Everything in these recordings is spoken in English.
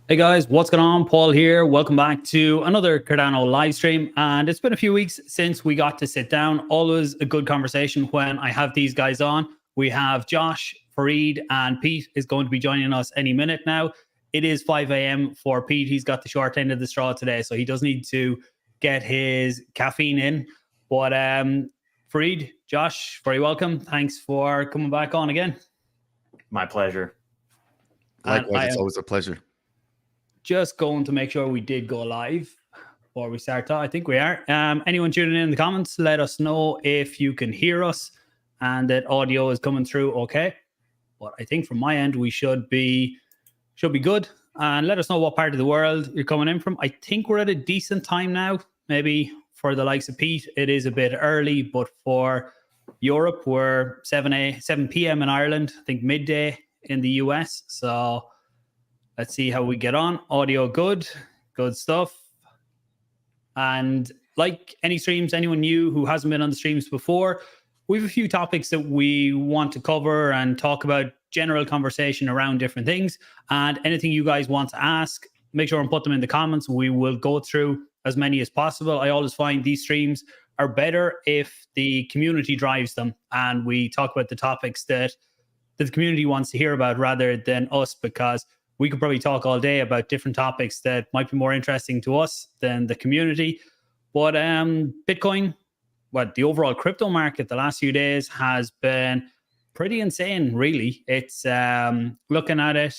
Hey guys, what's going on? Paul here. Welcome back to another Cardano live stream. And it's been a few weeks since we got to sit down. Always a good conversation when I have these guys on. We have Josh, Farid, and Pete is going to be joining us any minute now. It is 5 a.m. for Pete. He's got the short end of the straw today, so he does need to get his caffeine in. But Farid, Josh, very welcome. Thanks for coming back on again. My pleasure. Likewise, it's always a pleasure. Just going to make sure we did go live before we start. I think we are. Anyone tuning in the comments, let us know if you can hear us and that audio is coming through okay. But I think from my end, we should be good. And let us know what part of the world you're coming in from. I think we're at a decent time now. Maybe for the likes of Pete, it is a bit early, but for Europe, we're 7 p.m. in Ireland, I think midday in the US. So let's see how we get on. Audio good stuff. And like any streams, anyone new who hasn't been on the streams before, we have a few topics that we want to cover and talk about, general conversation around different things. And anything you guys want to ask, make sure and put them in the comments. We will go through as many as possible. I always find these streams are better if the community drives them and we talk about the topics that the community wants to hear about rather than us, because we could probably talk all day about different topics that might be more interesting to us than the community. But Bitcoin, the overall crypto market the last few days has been pretty insane, really. It's looking at it,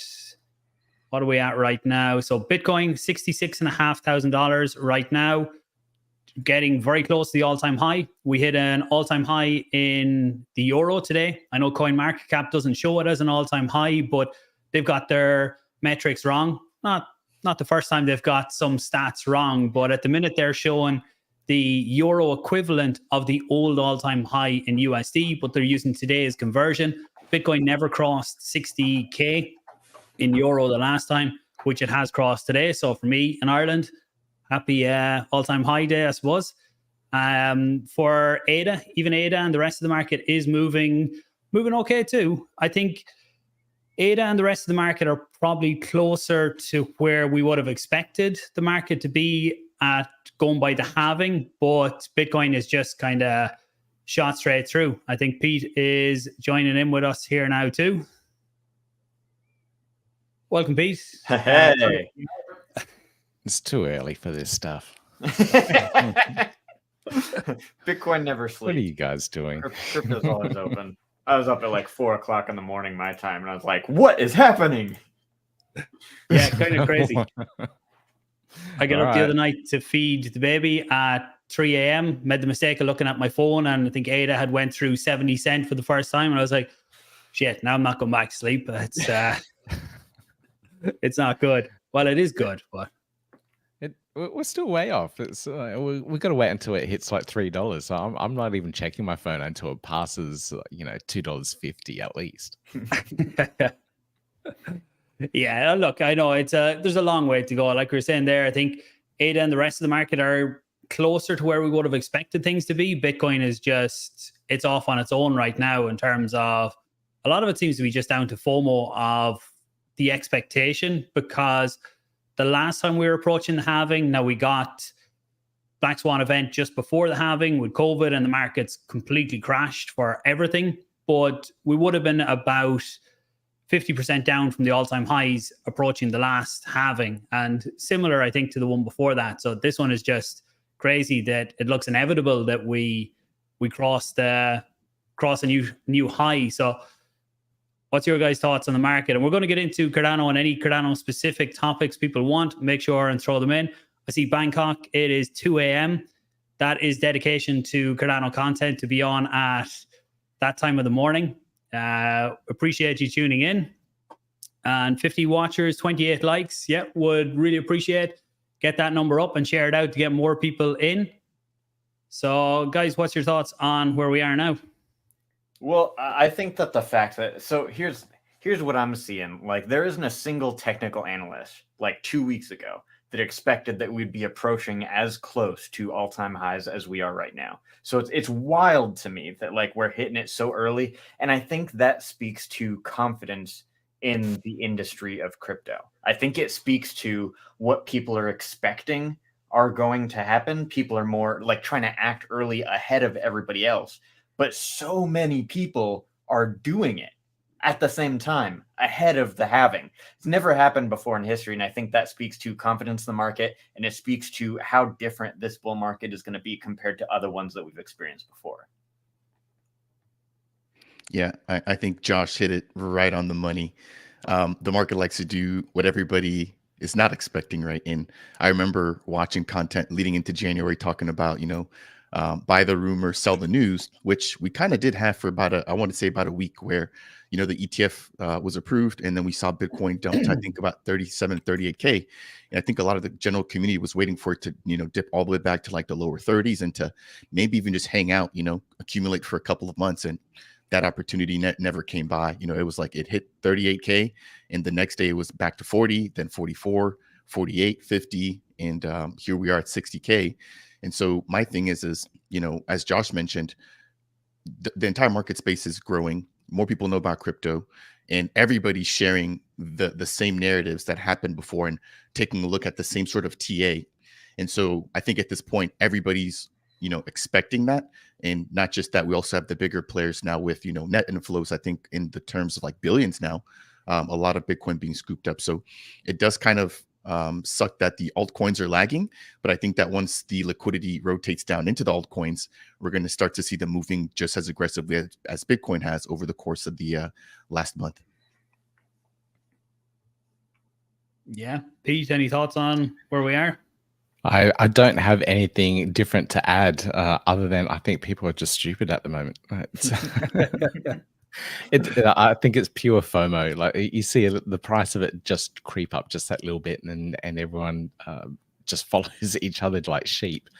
what are we at right now? So Bitcoin, $66,500 right now, getting very close to the all-time high. We hit an all-time high in the euro today. I know CoinMarketCap doesn't show it as an all-time high, but they've got their metrics wrong. Not the first time they've got some stats wrong, but at the minute they're showing the euro equivalent of the old all-time high in USD, but they're using today's conversion. Bitcoin never crossed 60K in euro the last time, which it has crossed today. So for me in Ireland, happy all-time high day, I suppose. For EDI, even EDI and the rest of the market is moving okay too. I think EDI and the rest of the market are probably closer to where we would have expected the market to be at going by the halving, but Bitcoin is just kind of shot straight through. I think Pete is joining in with us here now too. Welcome, Pete. Hey. It's too early for this stuff. Bitcoin never sleeps. What are you guys doing? Crypto's always open. I was up at like 4 o'clock in the morning my time, and I was like, what is happening? Yeah, kind of crazy. I got up the other night to feed the baby at 3 a.m. Made the mistake of looking at my phone, and I think Ada had went through 70 cents for the first time, and I was like, shit, now I'm not going back to sleep. It's it's not good. Well, it is good, but we're still way off. It's we've got to wait until it hits like $3. So I'm not even checking my phone until it passes, $2.50 at least. Yeah, look, I know there's a long way to go. Like we were saying there, I think ADA and the rest of the market are closer to where we would have expected things to be. Bitcoin is it's off on its own right now in terms of a lot of it seems to be just down to FOMO of the expectation, because the last time we were approaching the halving, now we got Black Swan event just before the halving with COVID and the markets completely crashed for everything. But we would have been about 50% down from the all-time highs approaching the last halving, and similar, I think, to the one before that. So this one is just crazy that it looks inevitable that we cross a new high. So what's your guys' thoughts on the market? And we're going to get into Cardano and any Cardano specific topics people want. Make sure and throw them in. I see Bangkok, it is 2 a.m. That is dedication to Cardano content to be on at that time of the morning. Appreciate you tuning in. And 50 watchers, 28 likes. Yeah, would really appreciate. Get that number up and share it out to get more people in. So guys, what's your thoughts on where we are now? Well, I think that the fact that, so here's what I'm seeing. Like, there isn't a single technical analyst like 2 weeks ago that expected that we'd be approaching as close to all-time highs as we are right now. So it's wild to me that like we're hitting it so early. And I think that speaks to confidence in the industry of crypto. I think it speaks to what people are expecting are going to happen. People are more like trying to act early ahead of everybody else. But so many people are doing it at the same time, ahead of the halving. It's never happened before in history, and I think that speaks to confidence in the market, and it speaks to how different this bull market is going to be compared to other ones that we've experienced before. Yeah, I think Josh hit it right on the money. The market likes to do what everybody is not expecting, right? And I remember watching content leading into January talking about, buy the rumor, sell the news, which we kind of did have for about I want to say about a week where, the ETF was approved, and then we saw Bitcoin dump to, I think, about 37, 38K. And I think a lot of the general community was waiting for it to, dip all the way back to like the lower 30s and to maybe even just hang out, accumulate for a couple of months. And that opportunity never came by. It was like it hit 38K, and the next day it was back to 40, then 44, 48, 50, and here we are at 60K. And so my thing is, as Josh mentioned, the entire market space is growing. More people know about crypto, and everybody's sharing the same narratives that happened before and taking a look at the same sort of TA. And so I think at this point, everybody's, expecting that. And not just that, we also have the bigger players now with, net inflows, I think in the terms of like billions now, a lot of Bitcoin being scooped up. So it does kind of suck that the altcoins are lagging, but I think that once the liquidity rotates down into the altcoins, we're going to start to see them moving just as aggressively as Bitcoin has over the course of the last month. Yeah. Pete, any thoughts on where we are? I don't have anything different to add other than I think people are just stupid at the moment. I think it's pure FOMO. Like you see the price of it just creep up just that little bit, and everyone just follows each other like sheep,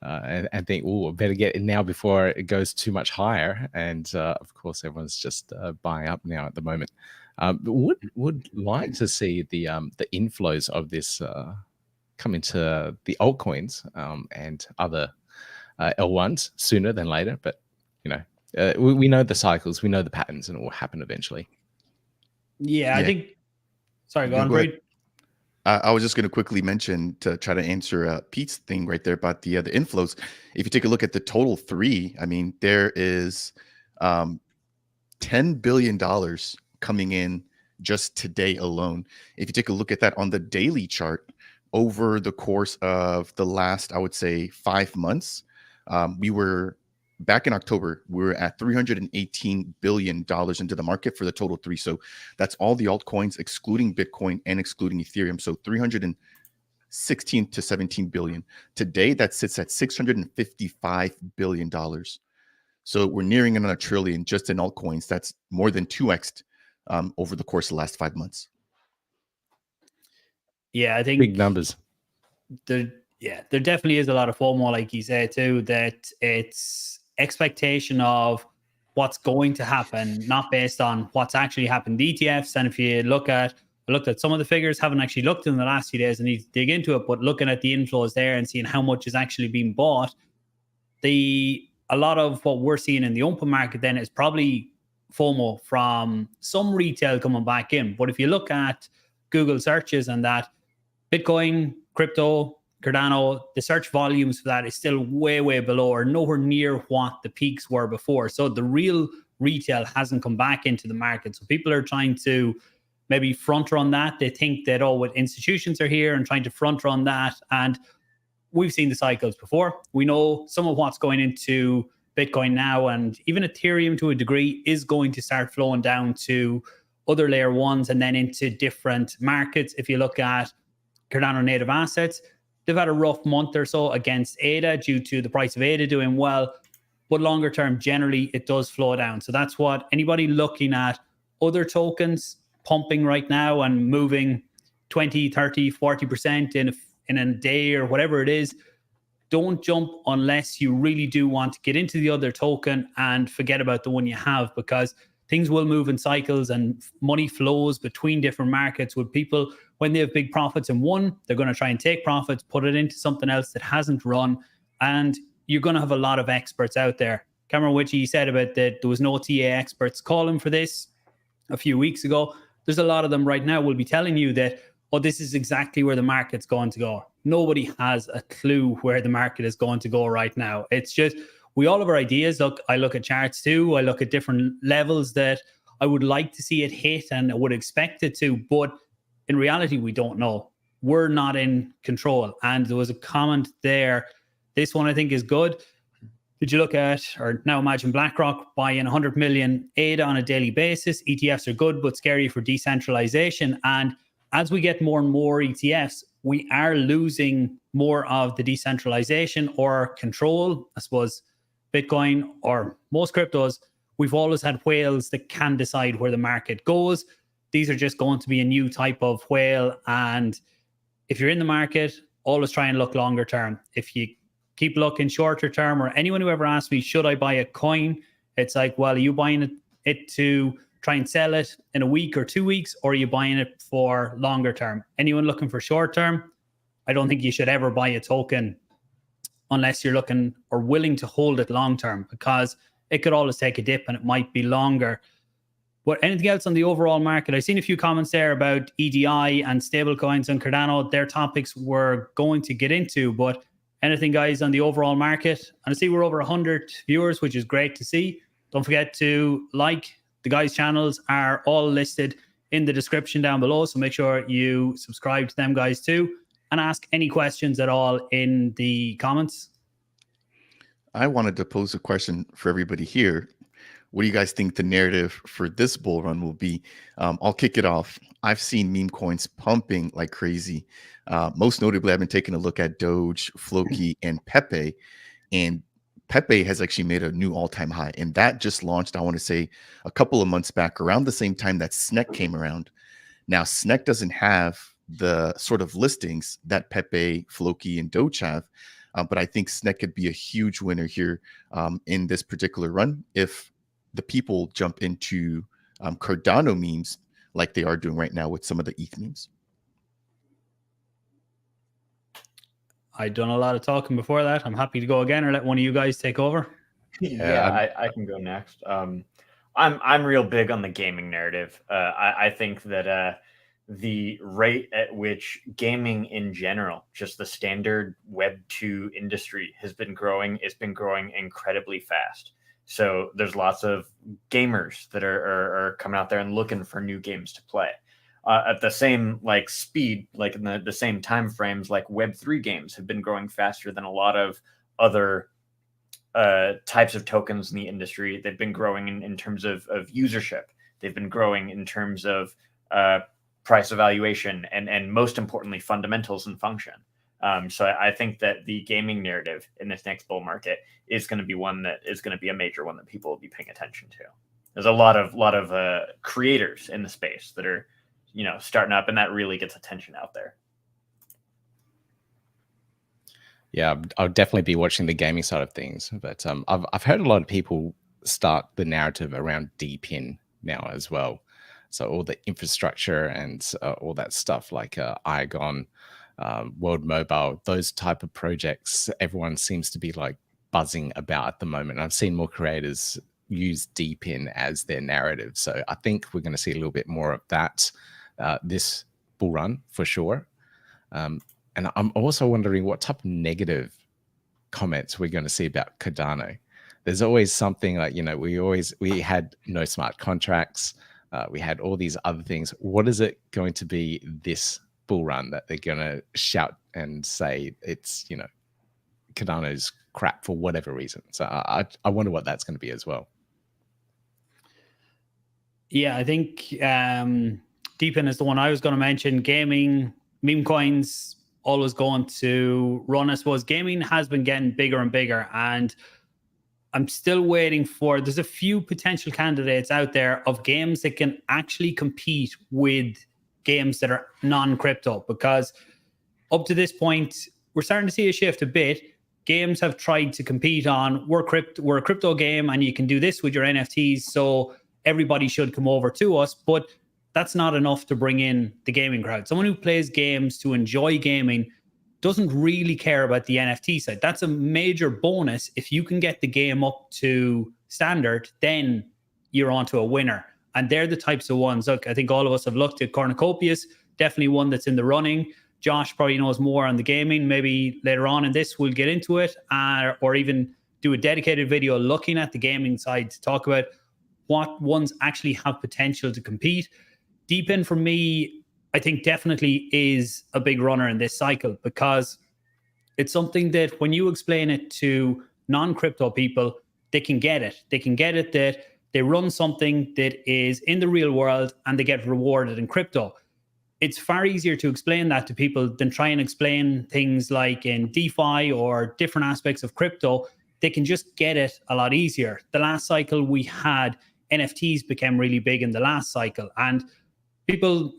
and think, oh, better get in now before it goes too much higher. And of course, everyone's just buying up now at the moment. Would like to see the inflows of this come into the altcoins and other L1s sooner than later, but we know the cycles, we know the patterns, and it will happen eventually. Yeah. I think. Sorry, go on, Farid. I was just going to quickly mention to try to answer Pete's thing right there about the inflows. If you take a look at the total three, I mean, there is $10 billion coming in just today alone. If you take a look at that on the daily chart over the course of the last, I would say, 5 months, we were back in October, we were at $318 billion into the market for the total three. So that's all the altcoins, excluding Bitcoin and excluding Ethereum. So 316 to 17 billion. Today, that sits at $655 billion. So we're nearing another trillion just in altcoins. That's more than 2x over the course of the last 5 months. Yeah, I think big numbers. There definitely is a lot of FOMO, like you said too, that it's expectation of what's going to happen, not based on what's actually happened. The ETFs, and if you looked at some of the figures, haven't actually looked in the last few days and need to dig into it, but looking at the inflows there and seeing how much is actually being bought, a lot of what we're seeing in the open market then is probably FOMO from some retail coming back in. But if you look at Google searches and that, Bitcoin, crypto, Cardano, the search volumes for that is still way, way below or nowhere near what the peaks were before. So the real retail hasn't come back into the market. So people are trying to maybe front run that. They think that, what institutions are here and trying to front run that. And we've seen the cycles before. We know some of what's going into Bitcoin now, and even Ethereum to a degree is going to start flowing down to other layer ones and then into different markets. If you look at Cardano native assets, they've had a rough month or so against ADA due to the price of ADA doing well, but longer term, generally, it does flow down. So that's what anybody looking at other tokens pumping right now and moving 20, 30, 40% in a day or whatever it is, don't jump unless you really do want to get into the other token and forget about the one you have, because things will move in cycles and money flows between different markets with people. When they have big profits in one, they're going to try and take profits, put it into something else that hasn't run. And you're going to have a lot of experts out there. Cameron Witchy said about that there was no TA experts calling for this a few weeks ago. There's a lot of them right now will be telling you that, oh, this is exactly where the market's going to go. Nobody has a clue where the market is going to go right now. It's just, we all have our ideas. Look, I look at charts too. I look at different levels that I would like to see it hit and I would expect it to, but in reality, we don't know. We're not in control. And there was a comment there. This one I think is good. Did you look at, or now imagine BlackRock buying 100 million ADA on a daily basis. ETFs are good, but scary for decentralization. And as we get more and more ETFs, we are losing more of the decentralization or control. I suppose Bitcoin or most cryptos, we've always had whales that can decide where the market goes. These are just going to be a new type of whale. And if you're in the market, always try and look longer term. If you keep looking shorter term, or anyone who ever asks me, should I buy a coin? It's like, well, are you buying it to try and sell it in a week or 2 weeks, or are you buying it for longer term? Anyone looking for short term, I don't think you should ever buy a token unless you're looking or willing to hold it long term, because it could always take a dip and it might be longer. But anything else on the overall market? I've seen a few comments there about EDI and stablecoins and Cardano. Their topics we're going to get into, but anything, guys, on the overall market? And I see we're over 100 viewers, which is great to see. Don't forget to like the guys' channels, are all listed in the description down below. So make sure you subscribe to them guys too, and ask any questions at all in the comments. I wanted to pose a question for everybody here. What do you guys think the narrative for this bull run will be? I'll kick it off. I've seen meme coins pumping like crazy. Most notably, I've been taking a look at Doge, Floki, and Pepe. And Pepe has actually made a new all-time high. And that just launched, I want to say, a couple of months back, around the same time that SNEC came around. Now, SNEC doesn't have the sort of listings that Pepe, Floki, and Doge have. But I think SNEC could be a huge winner here in this particular run if the people jump into Cardano memes like they are doing right now with some of the ETH memes. I've done a lot of talking before that. I'm happy to go again, or let one of you guys take over. Yeah, I can go next. I'm real big on the gaming narrative. I think that the rate at which gaming in general, just the standard Web 2 industry, has been growing, it's been growing incredibly fast. So there's lots of gamers that are coming out there and looking for new games to play. At the same speed, like in the same time frames, like Web3 games have been growing faster than a lot of other types of tokens in the industry. They've been growing in terms of usership. They've been growing in terms of price evaluation and most importantly, fundamentals and function. So I think that the gaming narrative in this next bull market is going to be one that is going to be a major one that people will be paying attention to. There's a lot of creators in the space that are, starting up, and that really gets attention out there. Yeah, I'll definitely be watching the gaming side of things, but I've heard a lot of people start the narrative around DEPIN now as well. So all the infrastructure and all that stuff like Igon, World Mobile, those type of projects, everyone seems to be like buzzing about at the moment. I've seen more creators use DEPIN as their narrative. So I think we're going to see a little bit more of that this bull run for sure. And I'm also wondering what type of negative comments we're going to see about Cardano. There's always something like, we had no smart contracts. We had all these other things. What is it going to be this bull run that they're going to shout and say it's, Cardano's crap for whatever reason? So I wonder what that's going to be as well. Yeah, I think DEPIN is the one I was going to mention. Gaming, meme coins, always going to run. I suppose gaming has been getting bigger and bigger, and I'm still waiting for, there's a few potential candidates out there of games that can actually compete with games that are non-crypto, because up to this point, we're starting to see a shift a bit. Games have tried to compete on, we're a crypto game and you can do this with your NFTs. So everybody should come over to us, but that's not enough to bring in the gaming crowd. Someone who plays games to enjoy gaming doesn't really care about the NFT side. That's a major bonus. If you can get the game up to standard, then you're onto a winner. And they're the types of ones. Look, I think all of us have looked at Cornucopias, definitely one that's in the running. Josh probably knows more on the gaming. Maybe later on in this, we'll get into it, or even do a dedicated video looking at the gaming side to talk about what ones actually have potential to compete. DEPIN, for me, I think definitely is a big runner in this cycle, because it's something that when you explain it to non-crypto people, they can get it. They can get it that they run something that is in the real world and they get rewarded in crypto. It's far easier to explain that to people than try and explain things like in DeFi or different aspects of crypto. They can just get it a lot easier. The last cycle we had, NFTs became really big in the last cycle, and people,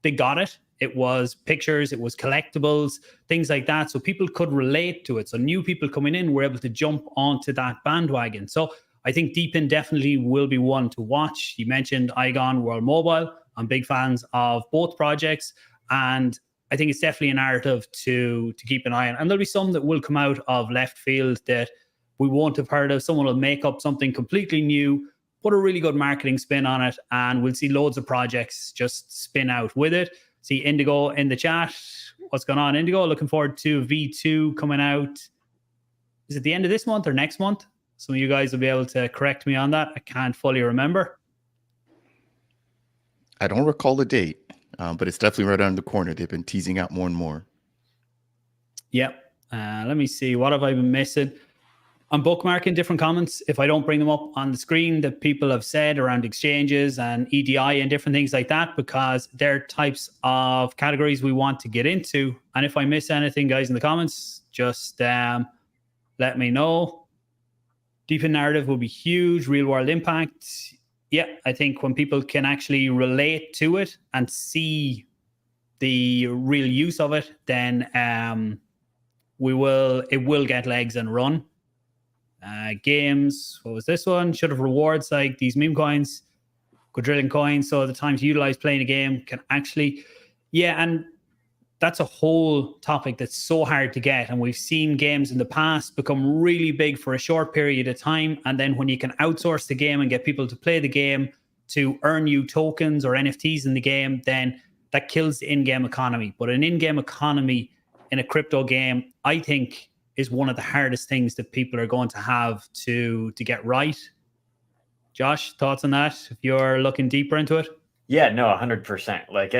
they got it. It was pictures, it was collectibles, things like that. So people could relate to it. So new people coming in were able to jump onto that bandwagon. So I think DEPIN definitely will be one to watch. You mentioned Igon World Mobile. I'm big fans of both projects, and I think it's definitely a narrative to keep an eye on. And there'll be some that will come out of left field that we won't have heard of. Someone will make up something completely new, put a really good marketing spin on it, and we'll see loads of projects just spin out with it. See Indigo in the chat. What's going on, Indigo? Looking forward to V2 coming out. Is it the end of this month or next month? Some of you guys will be able to correct me on that. I can't fully remember. I don't recall the date, but it's definitely right around the corner. They've been teasing out more and more. Yep. Let me see. What have I been missing? I'm bookmarking different comments if I don't bring them up on the screen that people have said around exchanges and EDI and different things like that, because they're types of categories we want to get into. And if I miss anything, guys, in the comments, just let me know. DEPIN narrative will be huge. Real world impact. Yeah, I think when people can actually relate to it and see the real use of it, then it will get legs and run. Games, what was this one? Should have rewards like these meme coins, quadrillion coins, so the time to utilize playing a game can actually, and that's a whole topic that's so hard to get. And we've seen games in the past become really big for a short period of time. And then when you can outsource the game and get people to play the game to earn you tokens or NFTs in the game, then that kills the in-game economy. But an in-game economy in a crypto game, I think, is one of the hardest things that people are going to have to get right. Josh, thoughts on that if you're looking deeper into it? Yeah, no, 100%. Like,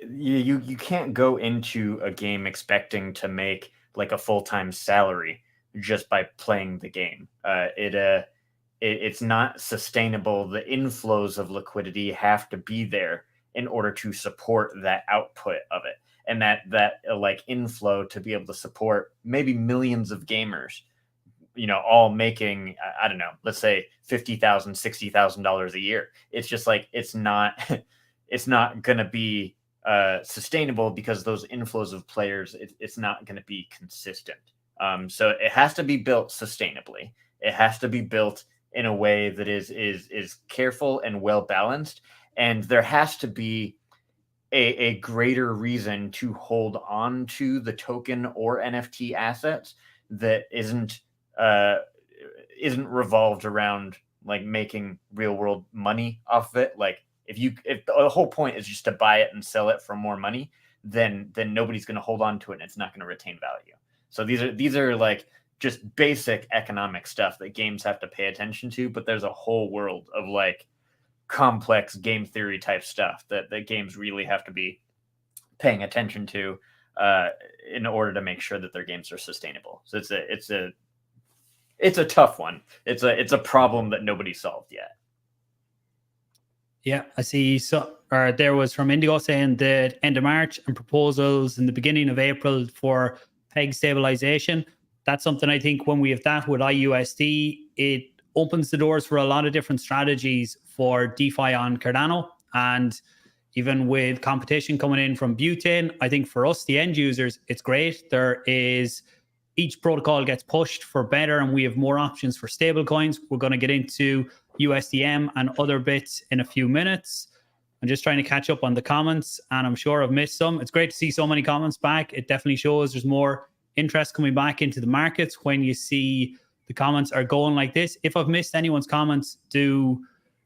you can't go into a game expecting to make like a full-time salary just by playing the game. It's not sustainable. The inflows of liquidity have to be there in order to support that output of it, and that like inflow to be able to support maybe millions of gamers, all making, I don't know, let's say $50,000, $60,000 a year. It's just like, it's not going to be sustainable, because those inflows of players, it's not going to be consistent. So it has to be built sustainably. It has to be built in a way that is careful and well balanced. And there has to be a greater reason to hold on to the token or NFT assets that isn't revolved around like making real world money off of it. Like if the whole point is just to buy it and sell it for more money, then nobody's going to hold on to it and it's not going to retain value. So these are like just basic economic stuff that games have to pay attention to, but there's a whole world of like complex game theory type stuff that games really have to be paying attention to in order to make sure that their games are sustainable. So it's a tough one. It's a problem that nobody solved yet. Yeah, I see. So there was from Indigo saying that end of March and proposals in the beginning of April for peg stabilization. That's something I think when we have that with IUSD, it opens the doors for a lot of different strategies for DeFi on Cardano. And even with competition coming in from Butane, I think for us, the end users, it's great. There is each protocol gets pushed for better and we have more options for stable coins. We're going to get into USDM and other bits in a few minutes. I'm just trying to catch up on the comments, and I'm sure I've missed some. It's great to see so many comments back. It definitely shows there's more interest coming back into the markets when you see the comments are going like this. If I've missed anyone's comments, do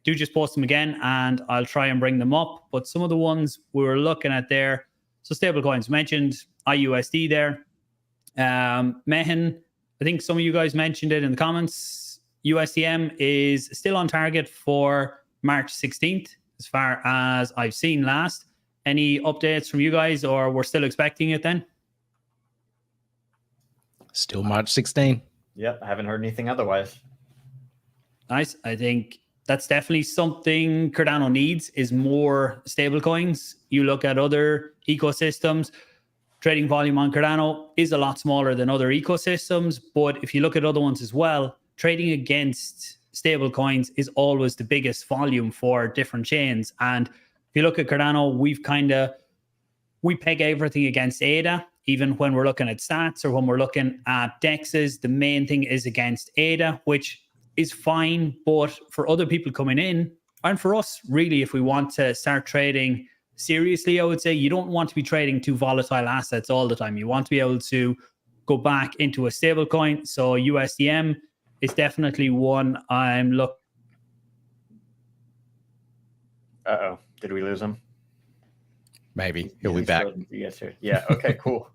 just post them again and I'll try and bring them up. But some of the ones we were looking at there, so stablecoins mentioned, IUSD there. Mehan, I think some of you guys mentioned it in the comments. USDM is still on target for March 16th, as far as I've seen last. Any updates from you guys, or we're still expecting it then? Still March 16. Yep, I haven't heard anything otherwise. Nice. I think that's definitely something Cardano needs, is more stable coins. You look at other ecosystems, trading volume on Cardano is a lot smaller than other ecosystems. But if you look at other ones as well, trading against stable coins is always the biggest volume for different chains. And if you look at Cardano, we peg everything against ADA. Even when we're looking at stats or when we're looking at dexes, the main thing is against ADA, which is fine. But for other people coming in, and for us, really, if we want to start trading seriously, I would say you don't want to be trading two volatile assets all the time. You want to be able to go back into a stable coin. So USDM is definitely one I'm looking. Uh-oh. Did we lose him? Maybe he'll be back. Yes, sir. Yeah. Okay. Cool.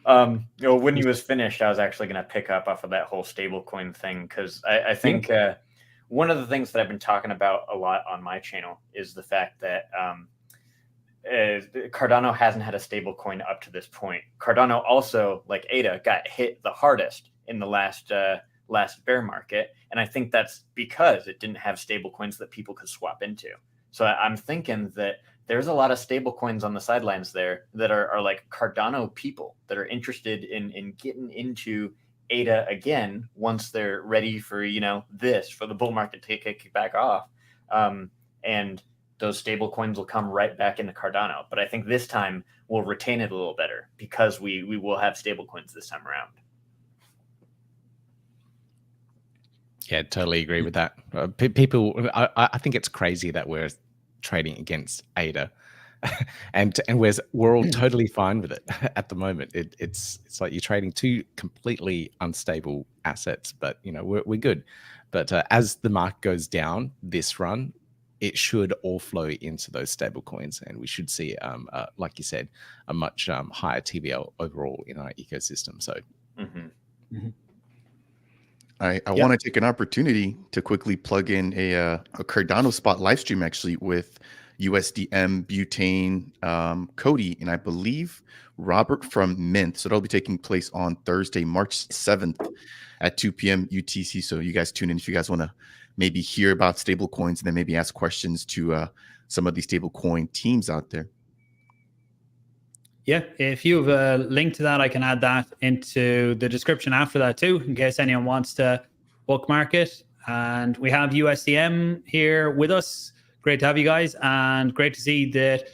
When he was finished, I was actually going to pick up off of that whole stablecoin thing, because I think one of the things that I've been talking about a lot on my channel is the fact that Cardano hasn't had a stablecoin up to this point. Cardano also, like ADA, got hit the hardest in the last bear market, and I think that's because it didn't have stablecoins that people could swap into. So I'm thinking that there's a lot of stable coins on the sidelines there that are like Cardano people that are interested in getting into ADA again once they're ready for, for the bull market to kick back off. And those stable coins will come right back into Cardano. But I think this time we'll retain it a little better because we will have stable coins this time around. Yeah, totally agree with that. People, I think it's crazy that we're trading against ADA, and we're all totally fine with it at the moment. It's like you're trading two completely unstable assets, but we're good. But as the market goes down this run, it should all flow into those stable coins, and we should see, like you said, a much higher TVL overall in our ecosystem. So. I want to take an opportunity to quickly plug in a Cardano spot live stream, actually, with USDM, Butane, Cody, and I believe Robert from Mint. So that'll be taking place on Thursday, March 7th at 2 p.m. UTC. So you guys tune in if you guys want to maybe hear about stable coins and then maybe ask questions to some of these stable coin teams out there. Yeah, if you have a link to that, I can add that into the description after that too, in case anyone wants to bookmark it. And we have USDM here with us. Great to have you guys, and great to see that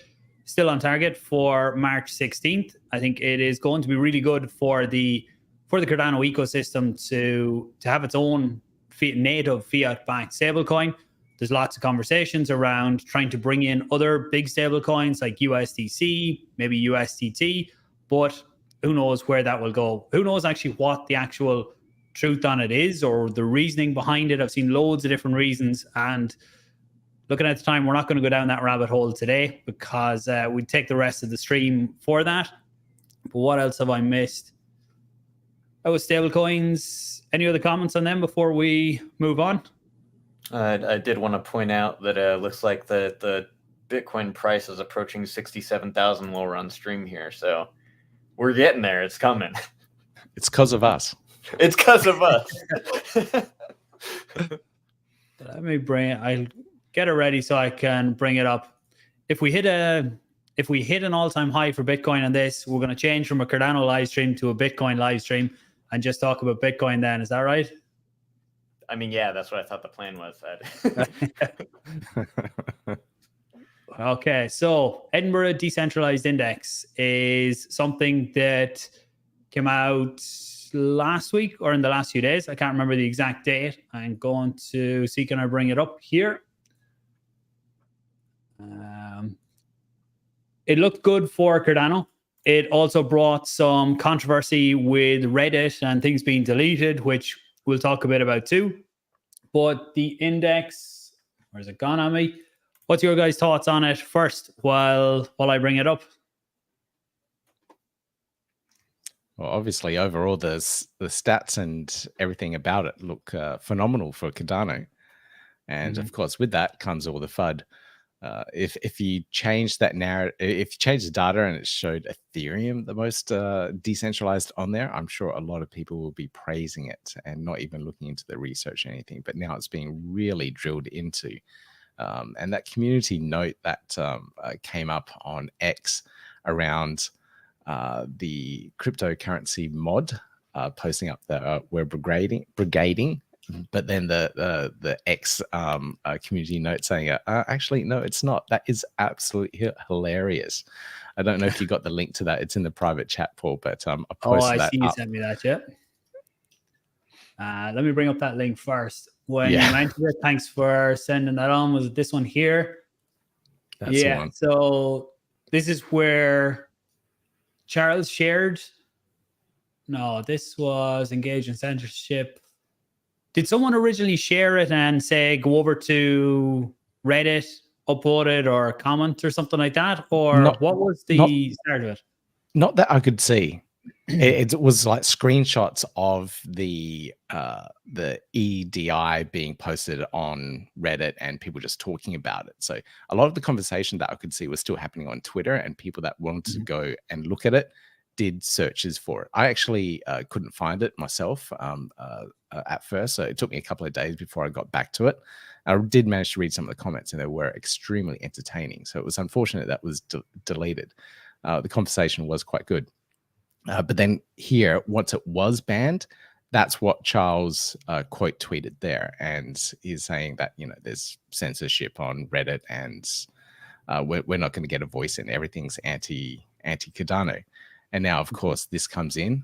still on target for March 16th. I think it is going to be really good for the Cardano ecosystem to have its own native fiat-backed stablecoin. There's lots of conversations around trying to bring in other big stable coins like USDC, maybe USDT, but who knows where that will go? Who knows actually what the actual truth on it is or the reasoning behind it? I've seen loads of different reasons, and looking at the time, we're not going to go down that rabbit hole today because we'd take the rest of the stream for that. But what else have I missed? Oh, stable coins. Any other comments on them before we move on? I did want to point out that it looks like the Bitcoin price is approaching 67,000 while we're on stream here. So we're getting there. It's coming. It's because of us. It's because of us. I'll get it ready so I can bring it up. If we hit an all-time high for Bitcoin on this, we're going to change from a Cardano live stream to a Bitcoin live stream and just talk about Bitcoin then. Is that right? I mean, yeah, that's what I thought the plan was. Okay, so Edinburgh Decentralized Index is something that came out last week or in the last few days. I can't remember the exact date. I'm going to see, can I bring it up here? It looked good for Cardano. It also brought some controversy with Reddit and things being deleted, which we'll talk a bit about too. But the index, where's it gone on me? What's your guys' thoughts on it first while I bring it up? Well, obviously, overall, the stats and everything about it look phenomenal for Cardano. And of course, with that comes all the FUD. If you change that narrative, if you change the data and it showed Ethereum the most decentralized on there, I'm sure a lot of people will be praising it and not even looking into the research or anything. But now it's being really drilled into. And that community note that came up on X around the cryptocurrency mod posting up that we're brigading. But then the X community note saying, actually, no, it's not. That is absolutely hilarious. I don't know if you got the link to that. It's in the private chat, Paul, but I posted that I see you up. sent me that, yeah. Let me bring up that link first. When you mentioned it, thanks for sending that on. Was it this one here? That's the one. So this is where Charles shared. No, this was engage in censorship. Did someone originally share it and say, go over to Reddit, upload it or comment or something like that? Or what was the start of it? Not that I could see. It was like screenshots of the EDI being posted on Reddit and people just talking about it. So a lot of the conversation that I could see was still happening on Twitter, and people that wanted to go and look at it did searches for it. I actually couldn't find it myself at first, so it took me a couple of days before I got back to it. I did manage to read some of the comments, and they were extremely entertaining. So it was unfortunate that was deleted. The conversation was quite good. But then here, once it was banned, that's what Charles quote tweeted there, and he's saying that, you know, there's censorship on Reddit, and we're not going to get a voice in. Everything's anti Cardano. And now, of course, this comes in.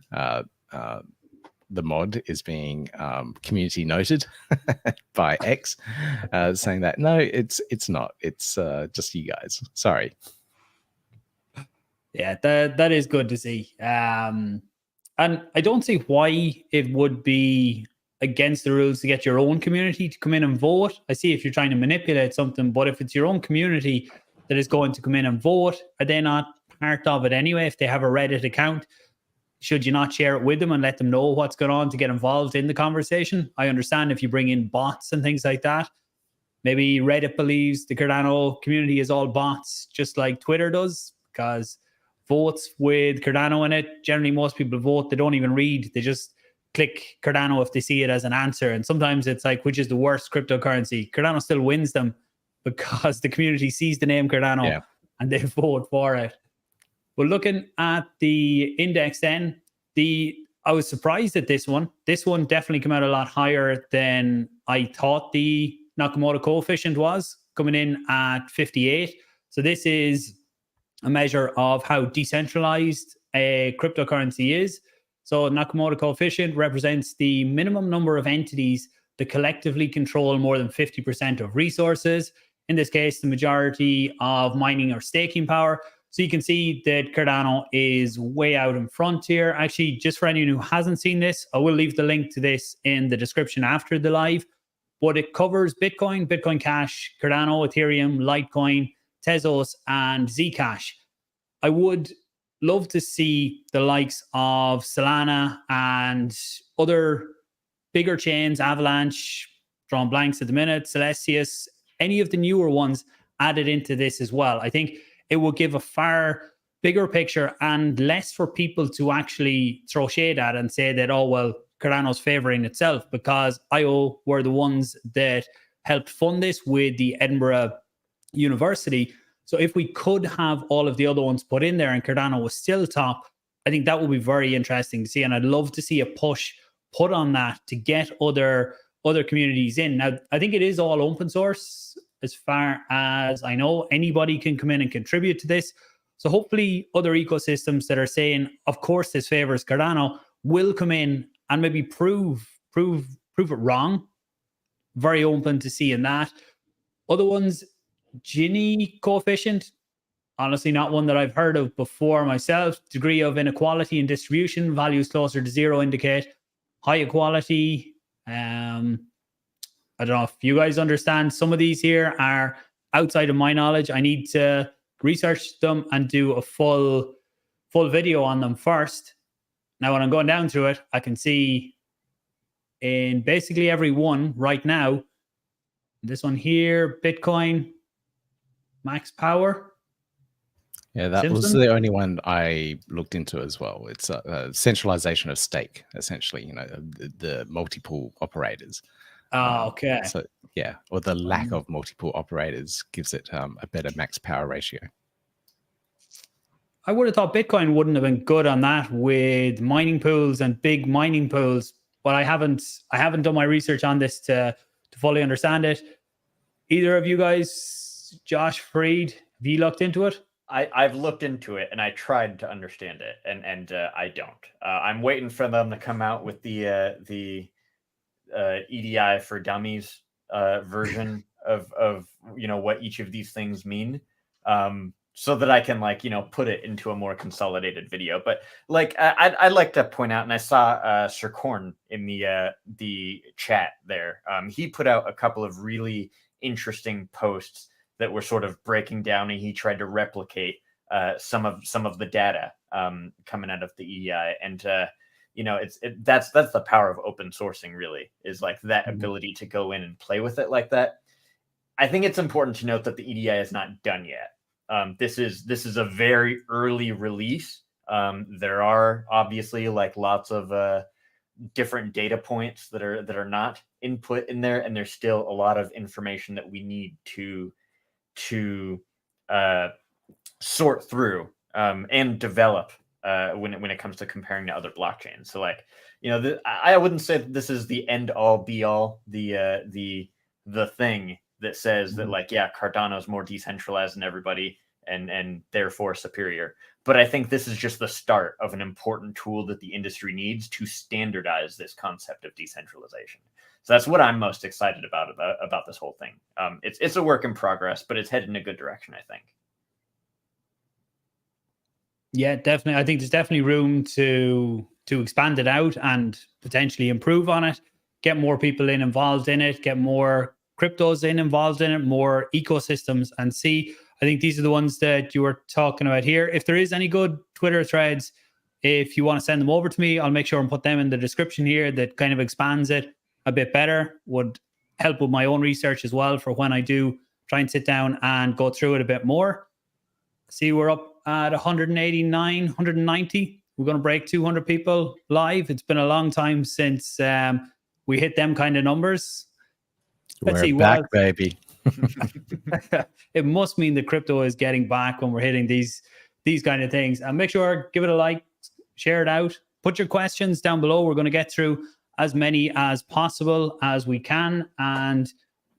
The mod is being community noted by X, saying that no, it's not. It's just you guys. Sorry. Yeah, that is good to see. And I don't see why it would be against the rules to get your own community to come in and vote. I see if you're trying to manipulate something, but if it's your own community that is going to come in and vote, are they not part of it anyway? If they have a Reddit account, should you not share it with them and let them know what's going on to get involved in the conversation? I understand if you bring in bots and things like that. Maybe Reddit believes the Cardano community is all bots, just like Twitter does, because votes with Cardano in it, generally most people vote, they don't even read, they just click Cardano if they see it as an answer. And sometimes it's like, which is the worst cryptocurrency? Cardano still wins them because the community sees the name Cardano and they vote for it. But looking at the index then, I was surprised at this one. This one definitely came out a lot higher than I thought the Nakamoto coefficient was, coming in at 58. So this is a measure of how decentralized a cryptocurrency is. So Nakamoto coefficient represents the minimum number of entities that collectively control more than 50% of resources. In this case, the majority of mining or staking power. So you can see that Cardano is way out in front here. Actually, just for anyone who hasn't seen this, I will leave the link to this in the description after the live. But it covers Bitcoin, Bitcoin Cash, Cardano, Ethereum, Litecoin, Tezos, and Zcash. I would love to see the likes of Solana and other bigger chains, Avalanche, drawing blanks at the minute, Celsius, any of the newer ones added into this as well. I think it will give a far bigger picture and less for people to actually throw shade at and say that, oh, well, Cardano's favoring itself, because IO were the ones that helped fund this with the Edinburgh University. So if we could have all of the other ones put in there and Cardano was still top, I think that would be very interesting to see. And I'd love to see a push put on that to get other communities in. Now, I think it is all open source as far as I know. Anybody can come in and contribute to this. So hopefully other ecosystems that are saying, of course, this favors Cardano will come in and maybe prove it wrong. Very open to seeing that. Other ones, Gini coefficient, honestly not one that I've heard of before myself. Degree of inequality in distribution, values closer to zero indicate high equality. I don't know if you guys understand. Some of these here are outside of my knowledge. I need to research them and do a full video on them first. Now, when I'm going down through it, I can see in basically every one right now, this one here, Bitcoin, max power. Yeah, that was Simpson? the only one I looked into as well. It's a centralization of stake, essentially, you know, the multiple operators. Okay. So, yeah, or the lack of multiple operators gives it a better max power ratio. I would have thought Bitcoin wouldn't have been good on that with mining pools and big mining pools, but I haven't done my research on this to fully understand it. Either of you guys, Josh, Farid, have you looked into it? I've looked into it and I tried to understand it, and I don't. I'm waiting for them to come out with the EDI for Dummies version of you know what each of these things mean, so that I can like put it into a more consolidated video. But like I'd like to point out, and I saw Sir Korn in the chat there. He put out a couple of really interesting posts that were sort of breaking down, and he tried to replicate some of the data coming out of the EDI, and that's the power of open sourcing, really, is like that ability to go in and play with it like that. I think it's important to note that the EDI is not done yet. This is a very early release. There are obviously like lots of different data points that are not input in there, and there's still a lot of information that we need to sort through and develop when it comes to comparing to other blockchains. So like I wouldn't say that this is the end all be all, the thing that says that like Cardano is more decentralized than everybody and therefore superior. But I think this is just the start of an important tool that the industry needs to standardize this concept of decentralization. So that's what I'm most excited about this whole thing. It's a work in progress, but it's headed in a good direction, I think. Yeah, definitely. I think there's definitely room to expand it out and potentially improve on it, get more people involved in it, get more cryptos involved in it, more ecosystems, and see. I think these are the ones that you were talking about here. If there is any good Twitter threads, if you want to send them over to me, I'll make sure and put them in the description here. That kind of expands it a bit better, would help with my own research as well for when I do try and sit down and go through it a bit more. See, we're up at 189, 190. We're going to break 200 people live. It's been a long time since we hit them kind of numbers. We're back, baby. It must mean the crypto is getting back when we're hitting these kind of things. And make sure, give it a like, share it out, put your questions down below. We're going to get through as many as possible as we can. And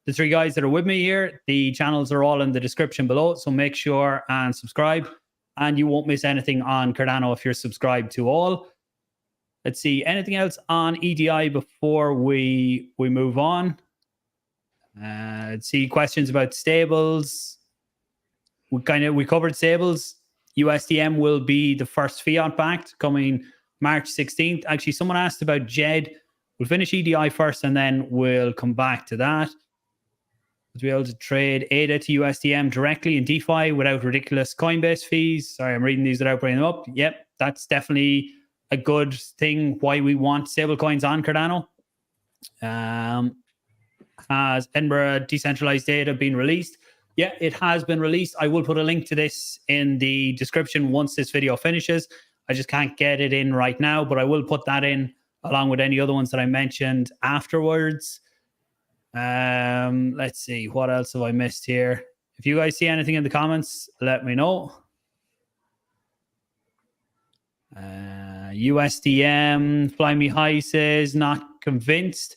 the three guys that are with me here, the channels are all in the description below. So make sure and subscribe, and you won't miss anything on Cardano if you're subscribed to all. Let's see, anything else on EDI before we move on? Let's see, questions about stables. We covered stables. USDM will be the first fiat backed coming March 16th. Actually, someone asked about DJED. We'll finish EDI first and then we'll come back to that. To be able to trade ADA to USDM directly in DeFi without ridiculous Coinbase fees. Sorry, I'm reading these without bringing them up. Yep, that's definitely a good thing why we want stablecoins on Cardano. Has Edinburgh decentralized data been released? Yeah, it has been released. I will put a link to this in the description once this video finishes. I just can't get it in right now, but I will put that in along with any other ones that I mentioned afterwards. Let's see, what else have I missed here? If you guys see anything in the comments, let me know. USDM, Fly Me High says not convinced.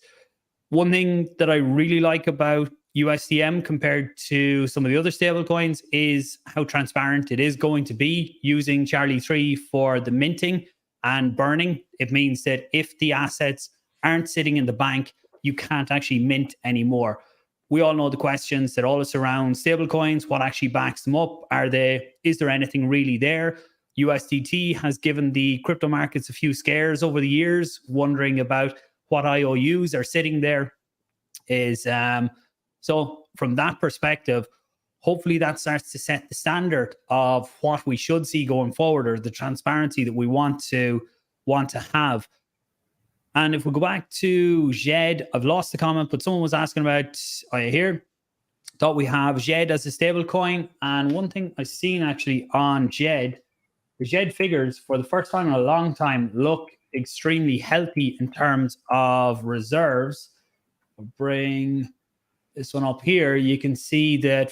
One thing that I really like about USDM compared to some of the other stablecoins is how transparent it is going to be using Charlie 3 for the minting and burning. It means that if the assets aren't sitting in the bank, you can't actually mint anymore. We all know the questions that all surround stablecoins. What actually backs them up? Is there anything really there? USDT has given the crypto markets a few scares over the years, wondering about what IOUs are sitting there. So from that perspective, hopefully that starts to set the standard of what we should see going forward, or the transparency that we want to have. And if we go back to DJED, I've lost the comment, but someone was asking about thought we have DJED as a stable coin. And one thing I've seen actually on DJED, the DJED figures for the first time in a long time look extremely healthy in terms of reserves. I'll bring this one up here. You can see that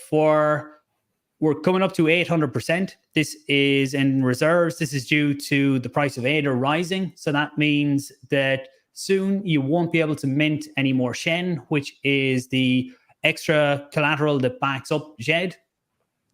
we're coming up to 800%. This is in reserves. This is due to the price of ADA rising. So that means that soon you won't be able to mint any more Shen, which is the extra collateral that backs up DJED.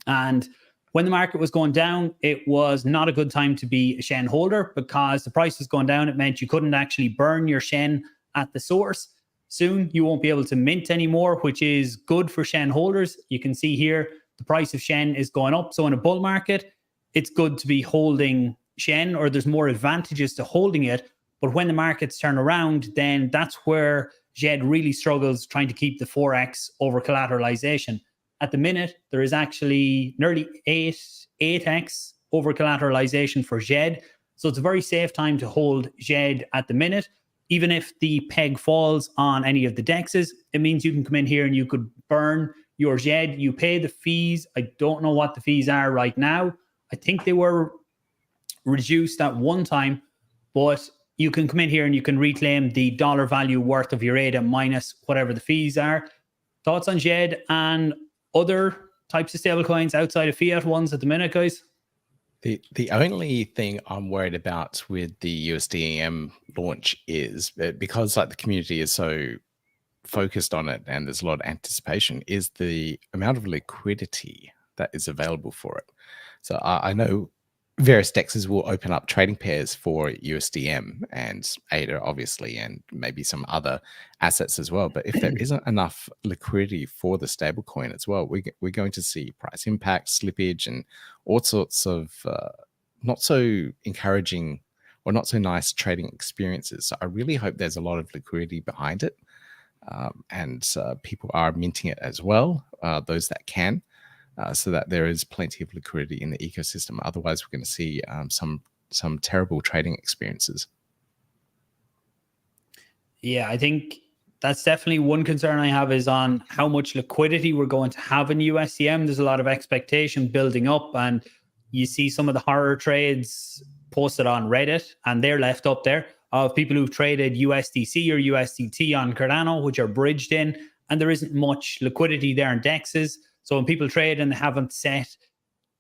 And when the market was going down, it was not a good time to be a Shen holder, because the price was going down. It meant you couldn't actually burn your Shen at the source. Soon you won't be able to mint anymore, which is good for Shen holders. You can see here the price of Shen is going up. So in a bull market, it's good to be holding Shen, or there's more advantages to holding it. But when the markets turn around, then that's where DJED really struggles trying to keep the 4x over collateralization. At the minute, there is actually nearly 8x over collateralization for DJED. So it's a very safe time to hold DJED at the minute. Even if the peg falls on any of the dexes, it means you can come in here and you could burn your DJED. You pay the fees. I don't know what the fees are right now. I think they were reduced at one time, but you can come in here and you can reclaim the dollar value worth of your ADA minus whatever the fees are. Thoughts on DJED and other types of stablecoins outside of fiat ones at the minute, guys? The only thing I'm worried about with the USDM launch is that, because like the community is so focused on it and there's a lot of anticipation, is the amount of liquidity that is available for it. So I know various dexes will open up trading pairs for USDM and ADA, obviously, and maybe some other assets as well. But if there isn't enough liquidity for the stablecoin as well, we're going to see price impact, slippage, and all sorts of not so encouraging or not so nice trading experiences. So I really hope there's a lot of liquidity behind it, and people are minting it as well, those that can. So that there is plenty of liquidity in the ecosystem. Otherwise, we're going to see some terrible trading experiences. Yeah, I think that's definitely one concern I have, is on how much liquidity we're going to have in USDM. There's a lot of expectation building up, and you see some of the horror trades posted on Reddit, and they're left up there, of people who've traded USDC or USDT on Cardano, which are bridged in, and there isn't much liquidity there in dexes. So when people trade and they haven't set,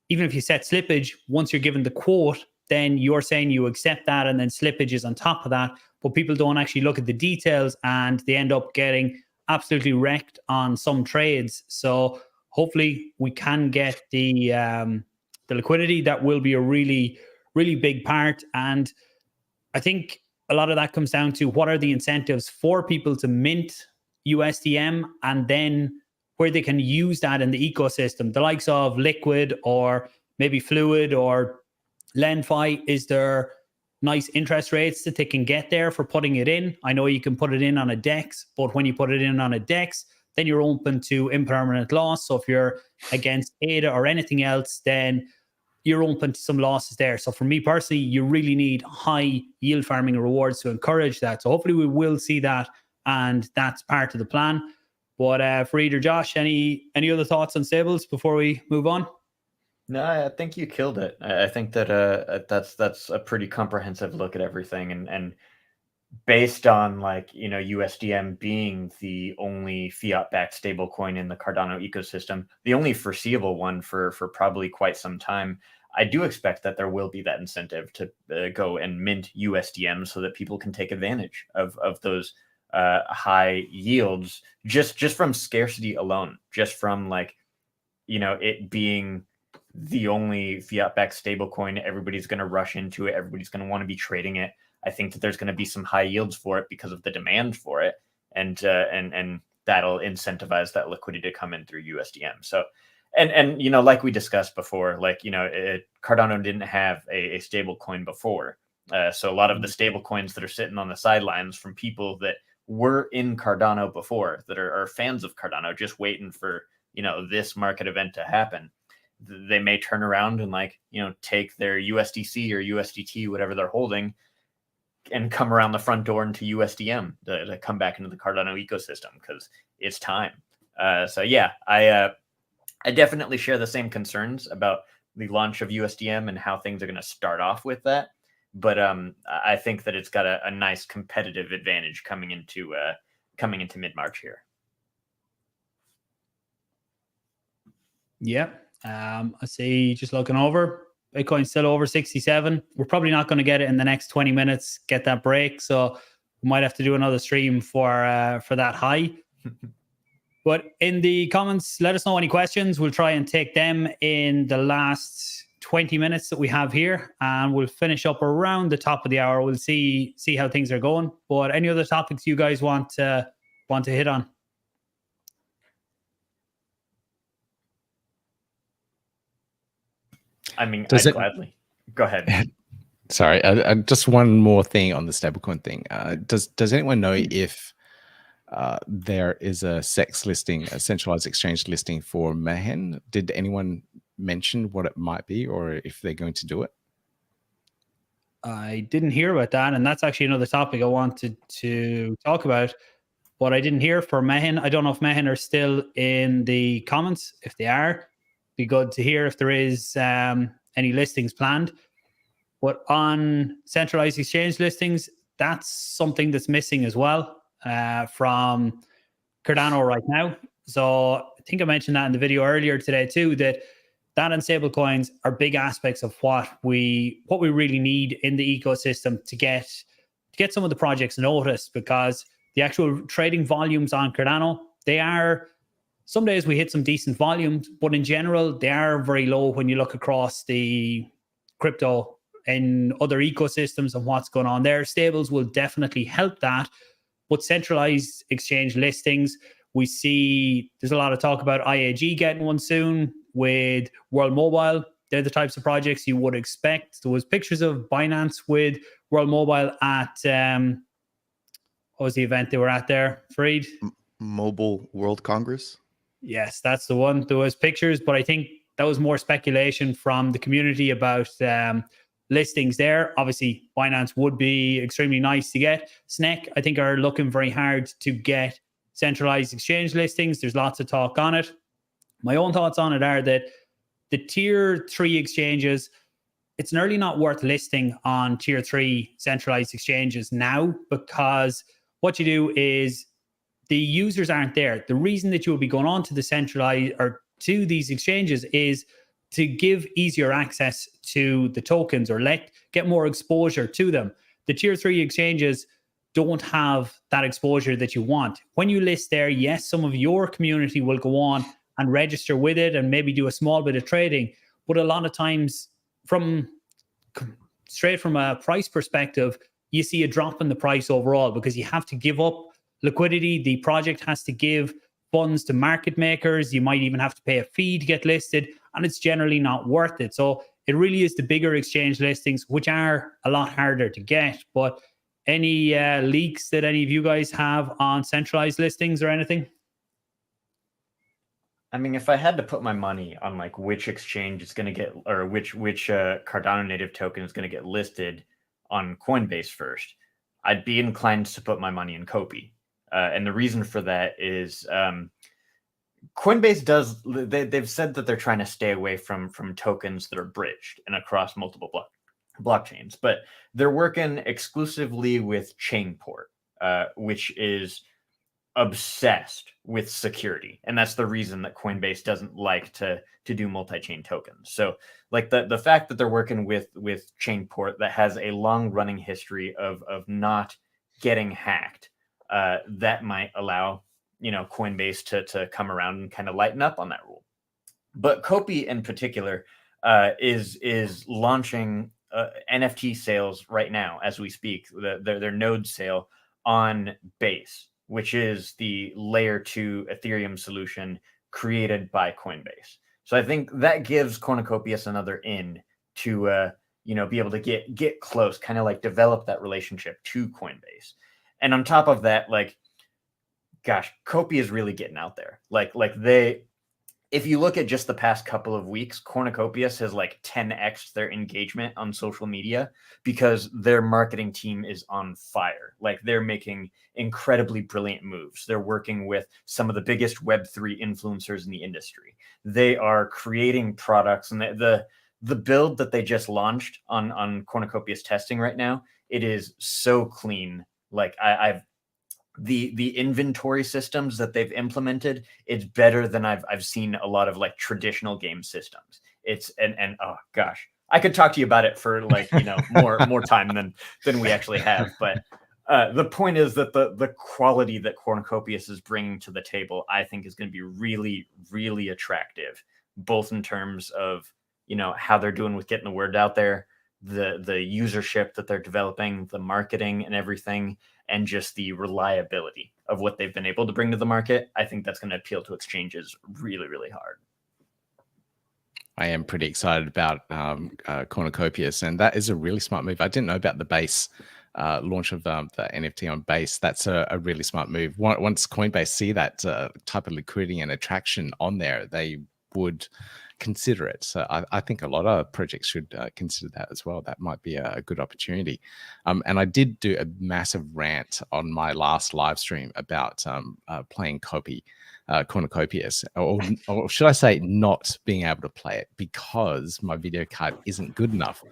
even if you set slippage, once you're given the quote, then you're saying you accept that, and then slippage is on top of that. But people don't actually look at the details, and they end up getting absolutely wrecked on some trades. So hopefully we can get the liquidity. That will be a really, really big part. And I think a lot of that comes down to what are the incentives for people to mint USDM, and then where they can use that in the ecosystem. The likes of Liquid or maybe Fluid or LendFi, is there nice interest rates that they can get there for putting it in? I know you can put it in on a DEX, but when you put it in on a DEX, then you're open to impermanent loss. So if you're against ADA or anything else, then you're open to some losses there. So for me personally, you really need high yield farming rewards to encourage that. So hopefully we will see that, and that's part of the plan. But Farid or Josh, any other thoughts on stables before we move on? No, I think you killed it. I think that that's a pretty comprehensive look at everything, and based on, like, USDM being the only fiat-backed stablecoin in the Cardano ecosystem, the only foreseeable one for probably quite some time, I do expect that there will be that incentive to go and mint USDM so that people can take advantage of those high yields just from scarcity alone, just from like, you know, it being the only fiat-backed stablecoin. Everybody's going to rush into it. Everybody's going to want to be trading it. I think that there's going to be some high yields for it because of the demand for it, and that'll incentivize that liquidity to come in through USDM. So, and you know, like we discussed before, like, you know, Cardano didn't have a stable coin before. So a lot of the stable coins that are sitting on the sidelines from people that were in Cardano before, that are fans of Cardano, just waiting for, you know, this market event to happen, they may turn around and, like, you know, take their USDC or USDT, whatever they're holding, and come around the front door into USDM to come back into the Cardano ecosystem because it's time. So yeah, I definitely share the same concerns about the launch of USDM and how things are going to start off with that. But I think that it's got a nice competitive advantage coming into mid-March here. Yeah. I see, just looking over, Bitcoin's still over 67. We're probably not going to get it in the next 20 minutes, get that break. So we might have to do another stream for that high. But in the comments, let us know any questions. We'll try and take them in the last 20 minutes that we have here, and we'll finish up around the top of the hour. We'll see how things are going. But any other topics you guys want to hit on? I mean, I'd gladly. Go ahead. Sorry, just one more thing on the stablecoin thing. Does anyone know if there is a SEX listing, a centralized exchange listing for Mehen? Did anyone mention what it might be, or if they're going to do it? I didn't hear about that, and that's actually another topic I wanted to talk about. But I didn't hear for Mehen. I don't know if Mehen are still in the comments. If they are, be good to hear if there is any listings planned. But on centralized exchange listings, that's something that's missing as well from Cardano right now. So I think I mentioned that in the video earlier today too, that and stablecoins are big aspects of what we really need in the ecosystem to get some of the projects noticed, because the actual trading volumes on Cardano, they are, some days we hit some decent volumes, but in general, they are very low when you look across the crypto and other ecosystems and what's going on there. Stables will definitely help that, but centralized exchange listings, we see there's a lot of talk about IAG getting one soon with World Mobile. They're the types of projects you would expect. There was pictures of Binance with World Mobile at, what was the event they were at there, Farid? Mobile World Congress? Yes, that's the one. There was pictures, but I think that was more speculation from the community about listings there. Obviously, Binance would be extremely nice to get. SNEC, I think, are looking very hard to get centralized exchange listings. There's lots of talk on it. My own thoughts on it are that the tier 3 exchanges, it's nearly not worth listing on tier 3 centralized exchanges now, because what you do is the users aren't there. The reason that you will be going on to the centralized or to these exchanges is to give easier access to the tokens, or get more exposure to them. The tier 3 exchanges don't have that exposure that you want. When you list there, yes, some of your community will go on and register with it and maybe do a small bit of trading. But a lot of times, straight from a price perspective, you see a drop in the price overall because you have to give up liquidity. The project has to give funds to market makers. You might even have to pay a fee to get listed, and it's generally not worth it. So it really is the bigger exchange listings, which are a lot harder to get. But any leaks that any of you guys have on centralized listings or anything? I mean, if I had to put my money on like which exchange is going to get, or which Cardano native token is going to get listed on Coinbase first, I'd be inclined to put my money in Copy. And the reason for that is Coinbase they've said that they're trying to stay away from tokens that are bridged and across multiple blockchains, but they're working exclusively with Chainport, which is obsessed with security, and that's the reason that Coinbase doesn't like to do multi-chain tokens. So like the fact that they're working with Chainport, that has a long running history of not getting hacked, that might allow, Coinbase to come around and kind of lighten up on that rule. But Kopi in particular is launching NFT sales right now as we speak. Their node sale on Base, which is the layer 2 Ethereum solution created by Coinbase. So I think that gives Cornucopias another in to be able to get close, kind of like develop that relationship to Coinbase. And on top of that, like, gosh, Kopi is really getting out there. If you look at just the past couple of weeks, Cornucopias has like 10x their engagement on social media because their marketing team is on fire. Like, they're making incredibly brilliant moves. They're working with some of the biggest Web3 influencers in the industry. They are creating products, and the build that they just launched on Cornucopias testing right now, it is so clean. Like, the inventory systems that they've implemented, it's better than I've seen a lot of like traditional game systems. It's and oh gosh, I could talk to you about it for like, more time than we actually have. But the point is that the quality that Cornucopias is bringing to the table, I think, is going to be really, really attractive, both in terms of, how they're doing with getting the word out there, the usership that they're developing, the marketing and everything, and just the reliability of what they've been able to bring to the market. I think that's going to appeal to exchanges really, really hard. I am pretty excited about Cornucopias, and that is a really smart move. I didn't know about the Base launch of the NFT on Base. That's a really smart move. Once Coinbase see that type of liquidity and attraction on there, they would consider it. So I think a lot of projects should consider that as well. That might be a good opportunity. And I did do a massive rant on my last live stream about playing Cornucopias, or should I say not being able to play it because my video card isn't good enough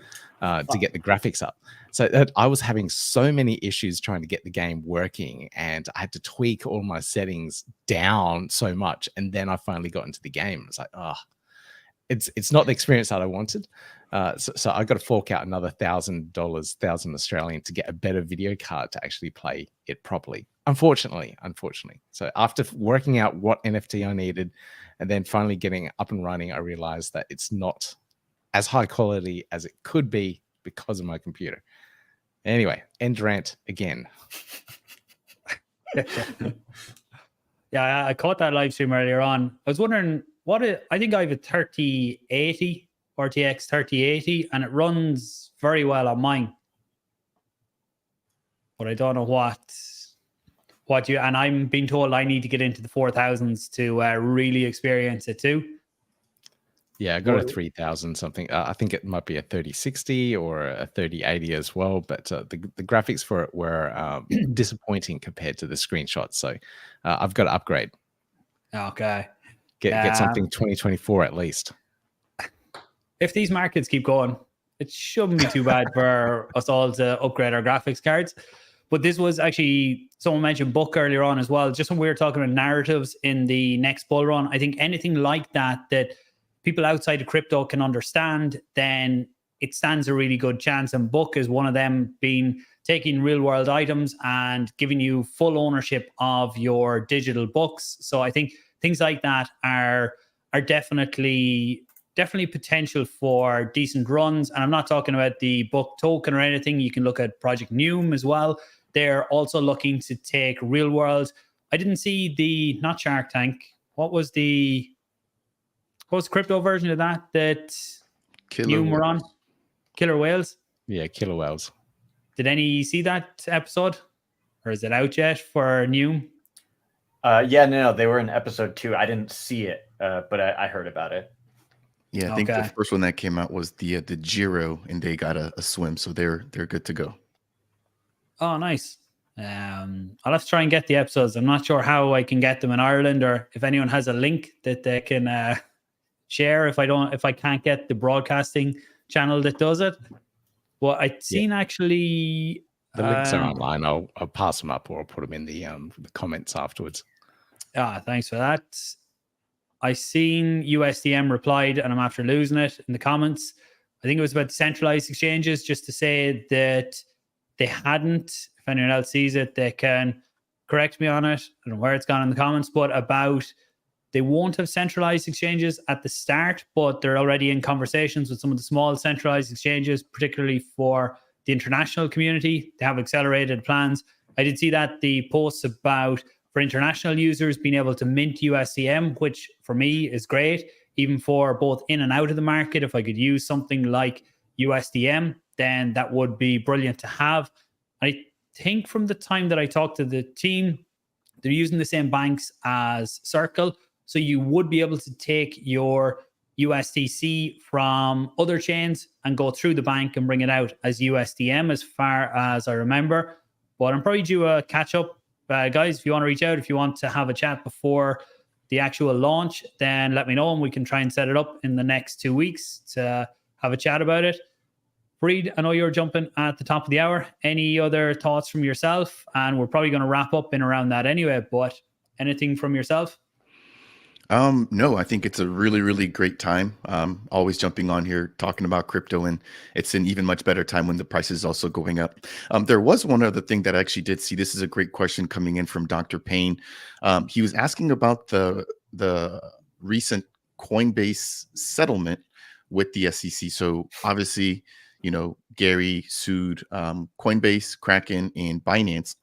to get the graphics up. So I was having so many issues trying to get the game working, and I had to tweak all my settings down so much. And then I finally got into the game. It's like, oh, it's not the experience that I wanted. So I got to fork out another $1,000, 1,000 Australian, to get a better video card to actually play it properly. Unfortunately. So after working out what NFT I needed and then finally getting up and running, I realized that it's not as high quality as it could be because of my computer. Anyway, end rant again. Yeah, I caught that live stream earlier on. I was wondering I think I have a 3080 RTX 3080, and it runs very well on mine. But I don't know what you, and I'm being told I need to get into the 4000s to really experience it too. Yeah, I got a 3000 something. I think it might be a 3060 or a 3080 as well. But the graphics for it were disappointing compared to the screenshots. So I've got to upgrade. Okay. Get something 2024 at least. If these markets keep going, it shouldn't be too bad for us all to upgrade our graphics cards. But this was actually, someone mentioned book earlier on as well. Just when we were talking about narratives in the next bull run, I think anything like that people outside of crypto can understand, then it stands a really good chance. And book is one of them, being taking real world items and giving you full ownership of your digital books. So I think things like that are definitely potential for decent runs. And I'm not talking about the book token or anything. You can look at Project Neum as well. They're also looking to take real world. I didn't see not Shark Tank. What was the crypto version of that Neum were on? Killer Whales? Yeah, Killer Whales. Did any see that episode? Or is it out yet for Neum? Yeah, no, they were in episode 2. I didn't see it, but I heard about it. Yeah, I think the first one that came out was the Giro, and they got a swim, so they're good to go. Oh, nice. I'll have to try and get the episodes. I'm not sure how I can get them in Ireland, or if anyone has a link that they can share if I can't get the broadcasting channel that does it. Well, I'd seen actually the links are online. I'll pass them up, or I'll put them in the comments afterwards. Thanks for that. I seen USDM replied, and I'm after losing it in the comments. I think it was about centralized exchanges, just to say that they hadn't. If anyone else sees it, they can correct me on it. I don't know where it's gone in the comments, but about they won't have centralized exchanges at the start, but they're already in conversations with some of the small centralized exchanges, particularly for the international community. They have accelerated plans. I did see that the posts about for international users being able to mint USDM, which for me is great, even for both in and out of the market. If I could use something like USDM, then that would be brilliant to have. I think from the time that I talked to the team, they're using the same banks as Circle. So you would be able to take your USDC from other chains and go through the bank and bring it out as USDM, as far as I remember. But I'm probably due a catch up. Guys, if you want to reach out, if you want to have a chat before the actual launch, then let me know and we can try and set it up in the next 2 weeks to have a chat about it. Farid, I know you're jumping at the top of the hour. Any other thoughts from yourself? And we're probably going to wrap up in around that anyway, but anything from yourself? No, I think it's a really, really great time. Always jumping on here, talking about crypto, and it's an even much better time when the price is also going up. There was one other thing that I actually did see. This is a great question coming in from Dr. Payne. He was asking about the recent Coinbase settlement with the SEC. So obviously, Gary sued Coinbase, Kraken, and Binance,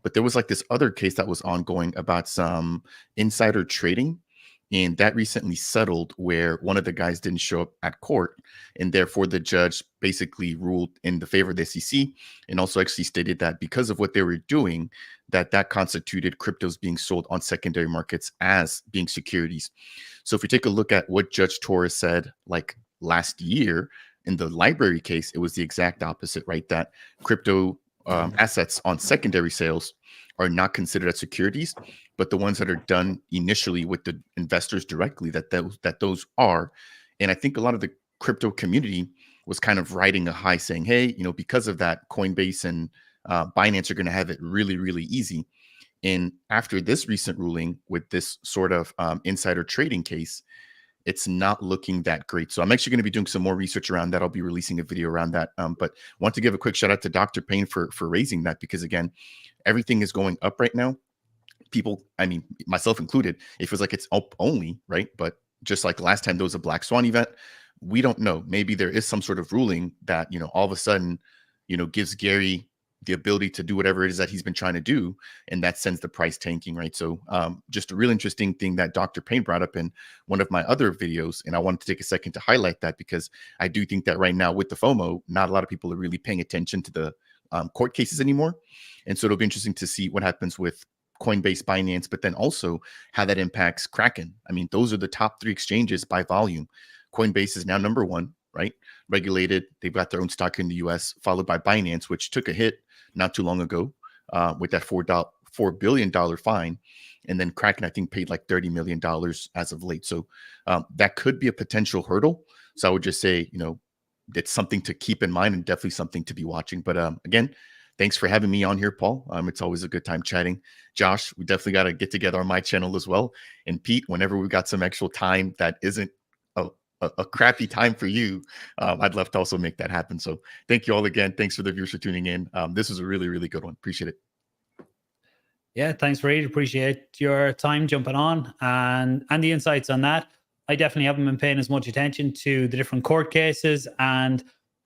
but there was like this other case that was ongoing about some insider trading. And that recently settled where one of the guys didn't show up at court. And therefore, the judge basically ruled in the favor of the SEC and also actually stated that because of what they were doing, that constituted cryptos being sold on secondary markets as being securities. So if you take a look at what Judge Torres said like last year in the library case, it was the exact opposite, right? That crypto assets on secondary sales are not considered as securities, but the ones that are done initially with the investors directly, that those are. And I think a lot of the crypto community was kind of riding a high saying, hey, because of that, Coinbase and Binance are going to have it really, really easy. And after this recent ruling with this sort of insider trading case, it's not looking that great. So I'm actually going to be doing some more research around that. I'll be releasing a video around that. But want to give a quick shout out to Dr. Payne for raising that, because again, everything is going up right now. People, I mean, myself included, it feels like it's up only, right? But just like last time there was a Black Swan event, we don't know. Maybe there is some sort of ruling that, all of a sudden, gives Gary the ability to do whatever it is that he's been trying to do, and that sends the price tanking, right? So just a real interesting thing that Dr. Payne brought up in one of my other videos, and I wanted to take a second to highlight that, because I do think that right now with the FOMO, not a lot of people are really paying attention to the court cases anymore. And so it'll be interesting to see what happens with Coinbase, Binance, but then also how that impacts Kraken. I mean, those are the top 3 exchanges by volume. Coinbase is now number 1, right? Regulated. They've got their own stock in the US, followed by Binance, which took a hit not too long ago with that $4 billion fine. And then Kraken, I think, paid like $30 million as of late. So that could be a potential hurdle. So I would just say, it's something to keep in mind and definitely something to be watching. But again, thanks for having me on here, Paul. It's always a good time chatting. Josh, we definitely got to get together on my channel as well. And Pete, whenever we've got some actual time that isn't a crappy time for you, I'd love to also make that happen. So thank you all again. Thanks for the viewers for tuning in. This was a really, really good one. Appreciate it. Yeah, thanks, Farid. Appreciate your time jumping on and the insights on that. I definitely haven't been paying as much attention to the different court cases, and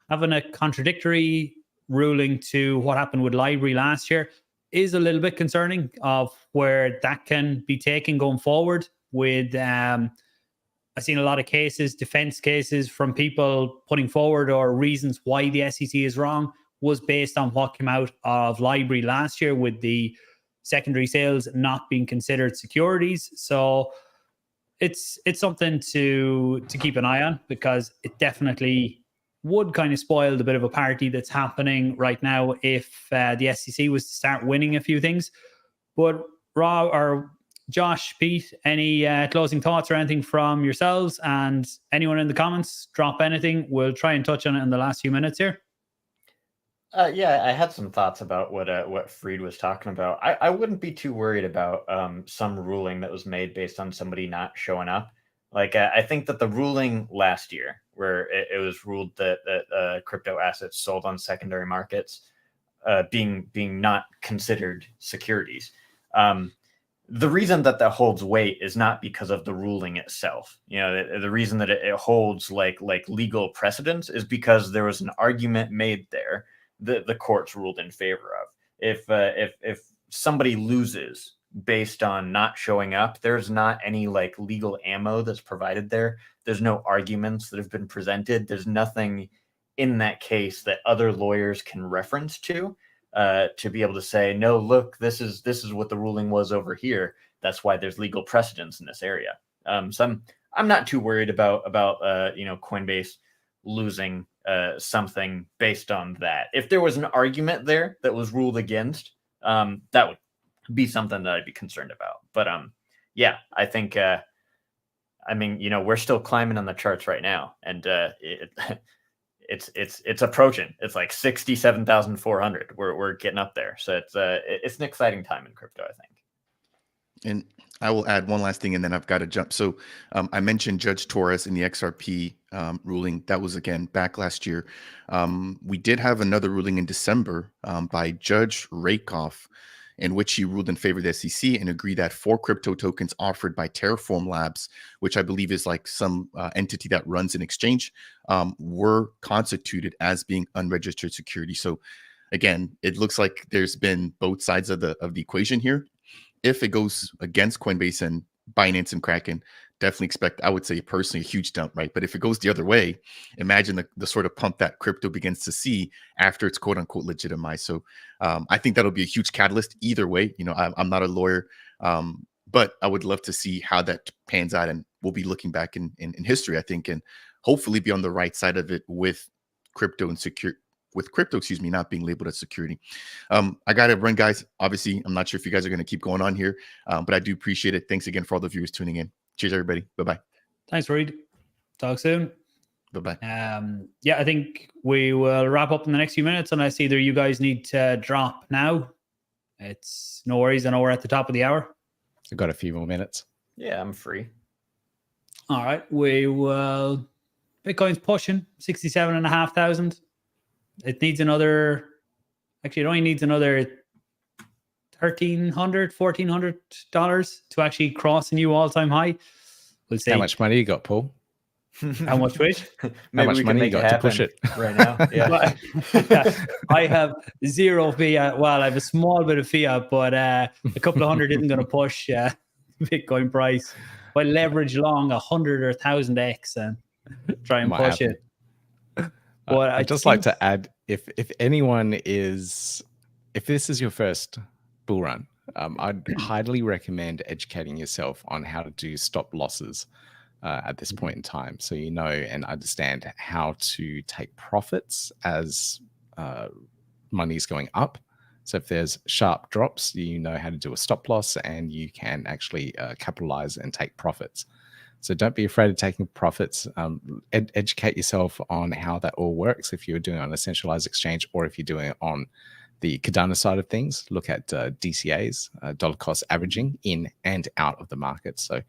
having a contradictory ruling to what happened with Library last year is a little bit concerning of where that can be taken going forward with I've seen a lot of cases, defense cases from people putting forward or reasons why the SEC is wrong was based on what came out of Library last year with the secondary sales not being considered securities. So it's something to keep an eye on, because it definitely would kind of spoil the bit of a party that's happening right now if the SEC was to start winning a few things. But Josh, Pete, any closing thoughts or anything from yourselves, and anyone in the comments, drop anything. We'll try and touch on it in the last few minutes here. Yeah, I had some thoughts about what Farid was talking about. I wouldn't be too worried about some ruling that was made based on somebody not showing up. Like, I think that the ruling last year, where it was ruled that crypto assets sold on secondary markets being not considered securities, The reason that holds weight is not because of the ruling itself. You know, the reason that it holds like legal precedence is because there was an argument made there that the courts ruled in favor of. If somebody loses based on not showing up, there's not any like legal ammo that's provided there. There's no arguments that have been presented. There's nothing in that case that other lawyers can reference to be able to say, no, look, this is what the ruling was over here. That's why there's legal precedence in this area. So I'm not too worried about Coinbase losing something based on that. If there was an argument there that was ruled against, that would be something that I'd be concerned about. But yeah, I think we're still climbing on the charts right now, and it's approaching. It's like 67,400. We're getting up there. So it's an exciting time in crypto, I think. And I will add one last thing, and then I've got to jump. So I mentioned Judge Torres in the XRP ruling. That was, again, back last year. We did have another ruling in December by Judge Rakoff, in which he ruled in favor of the SEC and agreed that 4 crypto tokens offered by Terraform Labs, which I believe is like some entity that runs an exchange, were constituted as being unregistered security. So again, it looks like there's been both sides of the equation here. If it goes against Coinbase and Binance and Kraken, definitely expect, I would say personally, a huge dump, right? But if it goes the other way, imagine the sort of pump that crypto begins to see after it's quote unquote legitimized. So I think that'll be a huge catalyst either way. You know, I'm not a lawyer, but I would love to see how that pans out, and we'll be looking back in history, I think, and hopefully be on the right side of it with crypto not being labeled as security. I got to run, guys. Obviously, I'm not sure if you guys are going to keep going on here, but I do appreciate it. Thanks again for all the viewers tuning in. Cheers, everybody. Bye-bye. Thanks, Farid. Talk soon. Bye-bye. Yeah, I think we will wrap up in the next few minutes, unless either you guys need to drop now. It's no worries. I know we're at the top of the hour. I've got a few more minutes. Yeah, I'm free. All right. We will. Bitcoin's pushing 67,500. It needs another. Actually, it only needs another $1,400 to actually cross a new all-time high. We'll see. How much money you got, Paul? How much which? How much money you got to push it right now? Yeah. I have zero fiat. Well, I have a small bit of fiat, but a couple of hundred isn't going to push Bitcoin price. If I leverage long 100 or 1,000x and try and push it. But I'd just like to add, if this is your first bull run, I'd highly recommend educating yourself on how to do stop losses at this point in time, so you know and understand how to take profits as money is going up. So if there's sharp drops, you know how to do a stop loss, and you can actually capitalize and take profits. So don't be afraid of taking profits. Educate yourself on how that all works. If you're doing it on a centralized exchange, or if you're doing it on the Cardano side of things, look at DCAs, dollar cost averaging in and out of the market. So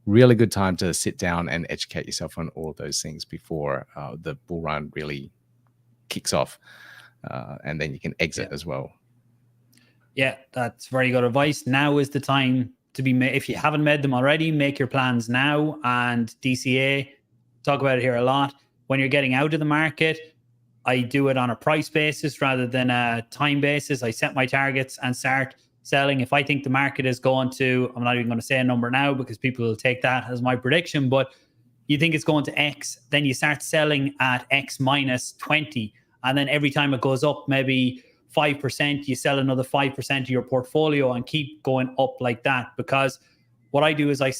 really good time to sit down and educate yourself on all of those things before the bull run really kicks off. And then you can exit as well. Yeah, that's very good advice. Now is the time to be made. If you haven't made them already, make your plans now. And DCA, talk about it here a lot. When you're getting out of the market, I do it on a price basis rather than a time basis. I set my targets and start selling. If I think the market is going to, I'm not even going to say a number now because people will take that as my prediction, but you think it's going to X, then you start selling at X minus 20. And then every time it goes up, maybe 5%, you sell another 5% of your portfolio and keep going up like that. Because what I do is I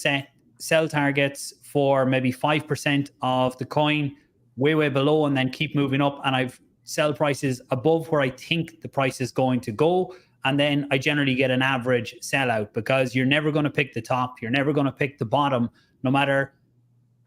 sell targets for maybe 5% of the coin way below, and then keep moving up. And I've sell prices above where I think the price is going to go. And then I generally get an average sellout, because you're never going to pick the top. You're never going to pick the bottom, no matter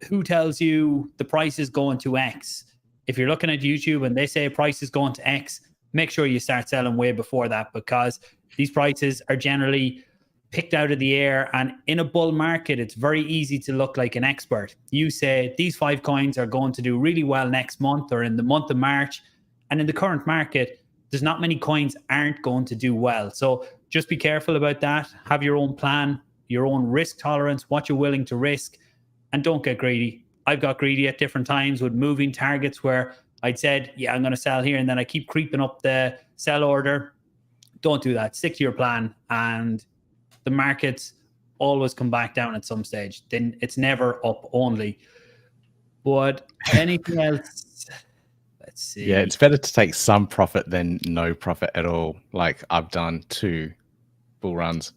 who tells you the price is going to X. If you're looking at YouTube and they say price is going to X, make sure you start selling way before that, because these prices are generally picked out of the air. And in a bull market, it's very easy to look like an expert. You say these 5 coins are going to do really well next month or in the month of March. And in the current market, there's not many coins aren't going to do well. So just be careful about that. Have your own plan, your own risk tolerance, what you're willing to risk, and don't get greedy. I've got greedy at different times with moving targets where I'd said, yeah, I'm going to sell here, and then I keep creeping up the sell order. Don't do that. Stick to your plan, and the markets always come back down at some stage. Then it's never up only. But anything else? Let's see. Yeah, it's better to take some profit than no profit at all. Like I've done 2 bull runs.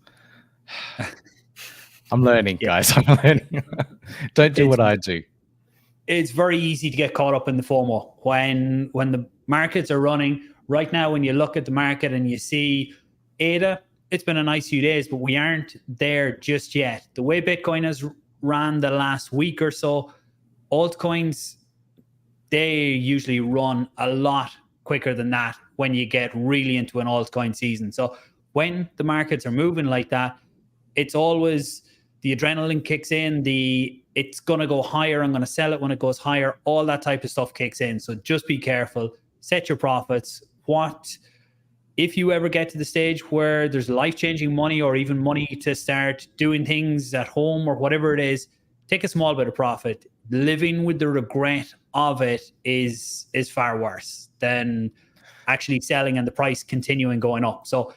I'm learning, guys. I'm learning. Don't do what I do. It's very easy to get caught up in the FOMO when the markets are running. Right now, when you look at the market and you see ADA, it's been a nice few days, but we aren't there just yet. The way Bitcoin has ran the last week or so, altcoins, they usually run a lot quicker than that when you get really into an altcoin season. So when the markets are moving like that, it's always the adrenaline kicks in, it's going to go higher, I'm going to sell it when it goes higher, all that type of stuff kicks in. So just be careful, set your profits. If you ever get to the stage where there's life-changing money or even money to start doing things at home or whatever it is, take a small bit of profit. Living with the regret of it is far worse than actually selling and the price continuing going up. So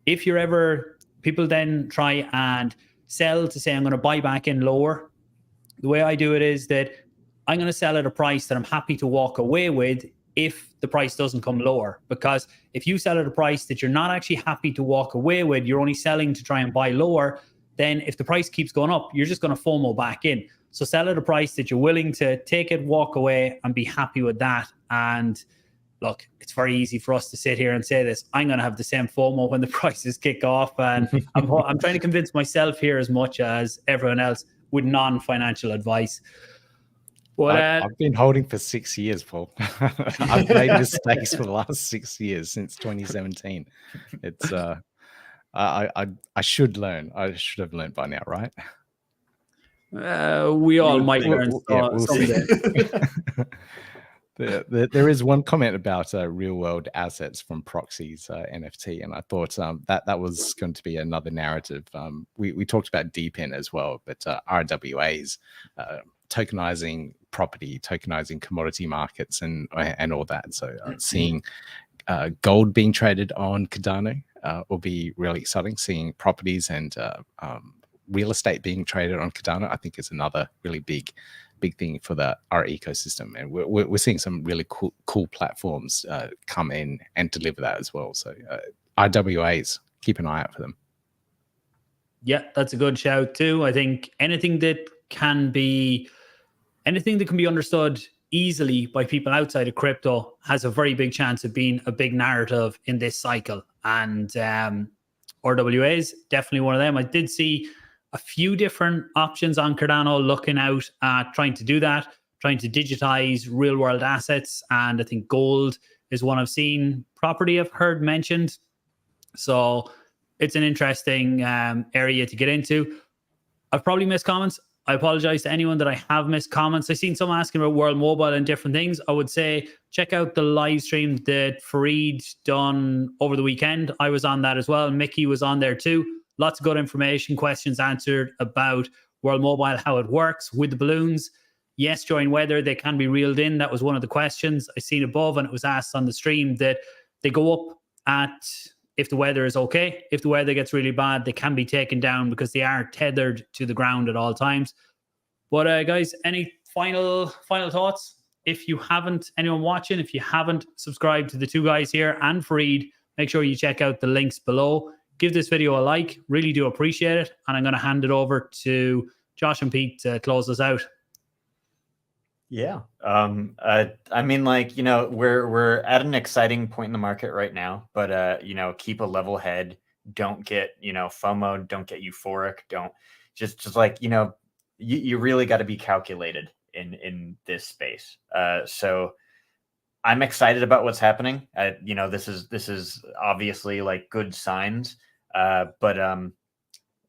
if you're ever, people then try and sell to say, I'm going to buy back in lower. The way I do it is that I'm going to sell at a price that I'm happy to walk away with if the price doesn't come lower. Because if you sell at a price that you're not actually happy to walk away with, you're only selling to try and buy lower, then if the price keeps going up, you're just going to FOMO back in. So sell at a price that you're willing to take it, walk away, and be happy with that. And look, it's very easy for us to sit here and say this. I'm going to have the same FOMO when the prices kick off. And I'm trying to convince myself here as much as everyone else with non-financial advice. But, I've been holding for 6 years, Paul. I've made mistakes for the last 6 years since 2017. It's I should learn. I should have learned by now, right? We all might learn someday. There is one comment about real-world assets from Proxy's NFT, and I thought that was going to be another narrative. We talked about DEPIN as well, but RWAs, tokenizing property, tokenizing commodity markets, and all that. So seeing gold being traded on Cardano will be really exciting. Seeing properties and real estate being traded on Cardano, I think, is another really big thing for our ecosystem, and we're seeing some really cool platforms come in and deliver that as well. So RWAs, keep an eye out for them. Yeah, that's a good shout too. I think anything that can be understood easily by people outside of crypto has a very big chance of being a big narrative in this cycle. And RWAs, definitely one of them. I did see a few different options on Cardano looking out at trying to do that, trying to digitize real world assets. And I think gold is one I've seen. Property I've heard mentioned. So it's an interesting area to get into. I've probably missed comments. I apologize to anyone that I have missed comments. I've seen some asking about World Mobile and different things. I would say check out the live stream that Farid done over the weekend. I was on that as well. Mickey was on there too. Lots of good information, questions answered about World Mobile, how it works with the balloons. Yes, during weather, they can be reeled in. That was one of the questions I seen above, and it was asked on the stream that they go up at if the weather is okay. If the weather gets really bad, they can be taken down because they are tethered to the ground at all times. But guys, any final thoughts? If you haven't, anyone watching, if you haven't subscribed to the two guys here and Farid, make sure you check out the links below. Give this video a like. Really do appreciate it. And I'm going to hand it over to Josh and Pete to close us out. Yeah. I mean, like, you know, we're at an exciting point in the market right now, but, you know, keep a level head. Don't get, you know, FOMO. Don't get euphoric. Don't just like, you know, you really got to be calculated in this space. So I'm excited about what's happening. You know, this is obviously like good signs, but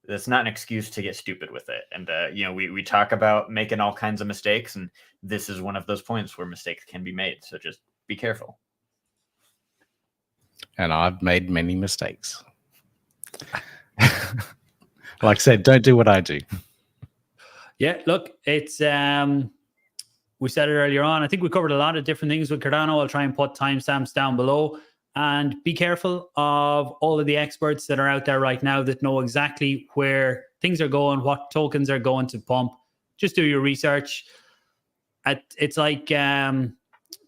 that's not an excuse to get stupid with it. And, you know, we talk about making all kinds of mistakes, and this is one of those points where mistakes can be made. So just be careful. And I've made many mistakes. Like I said, don't do what I do. Yeah, look, it's we said it earlier on. I think we covered a lot of different things with Cardano. I'll try and put timestamps down below. And be careful of all of the experts that are out there right now that know exactly where things are going, what tokens are going to pump. Just do your research. It's like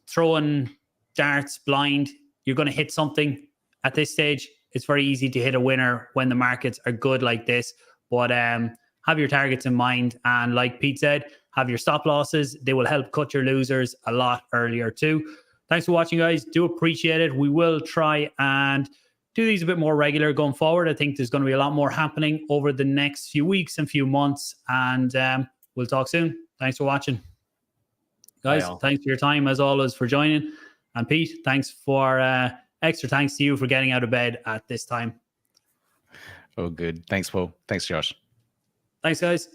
throwing darts blind. You're going to hit something at this stage. It's very easy to hit a winner when the markets are good like this. But have your targets in mind. And like Pete said, have your stop losses. They will help cut your losers a lot earlier too. Thanks for watching, guys. Do appreciate it. We will try and do these a bit more regular going forward. I think there's going to be a lot more happening over the next few weeks and few months. And we'll talk soon. Thanks for watching. Guys, thanks for your time, as always, for joining. And Pete, thanks for extra thanks to you for getting out of bed at this time. Oh, good. Thanks, Paul. Thanks, Josh. Thanks, guys.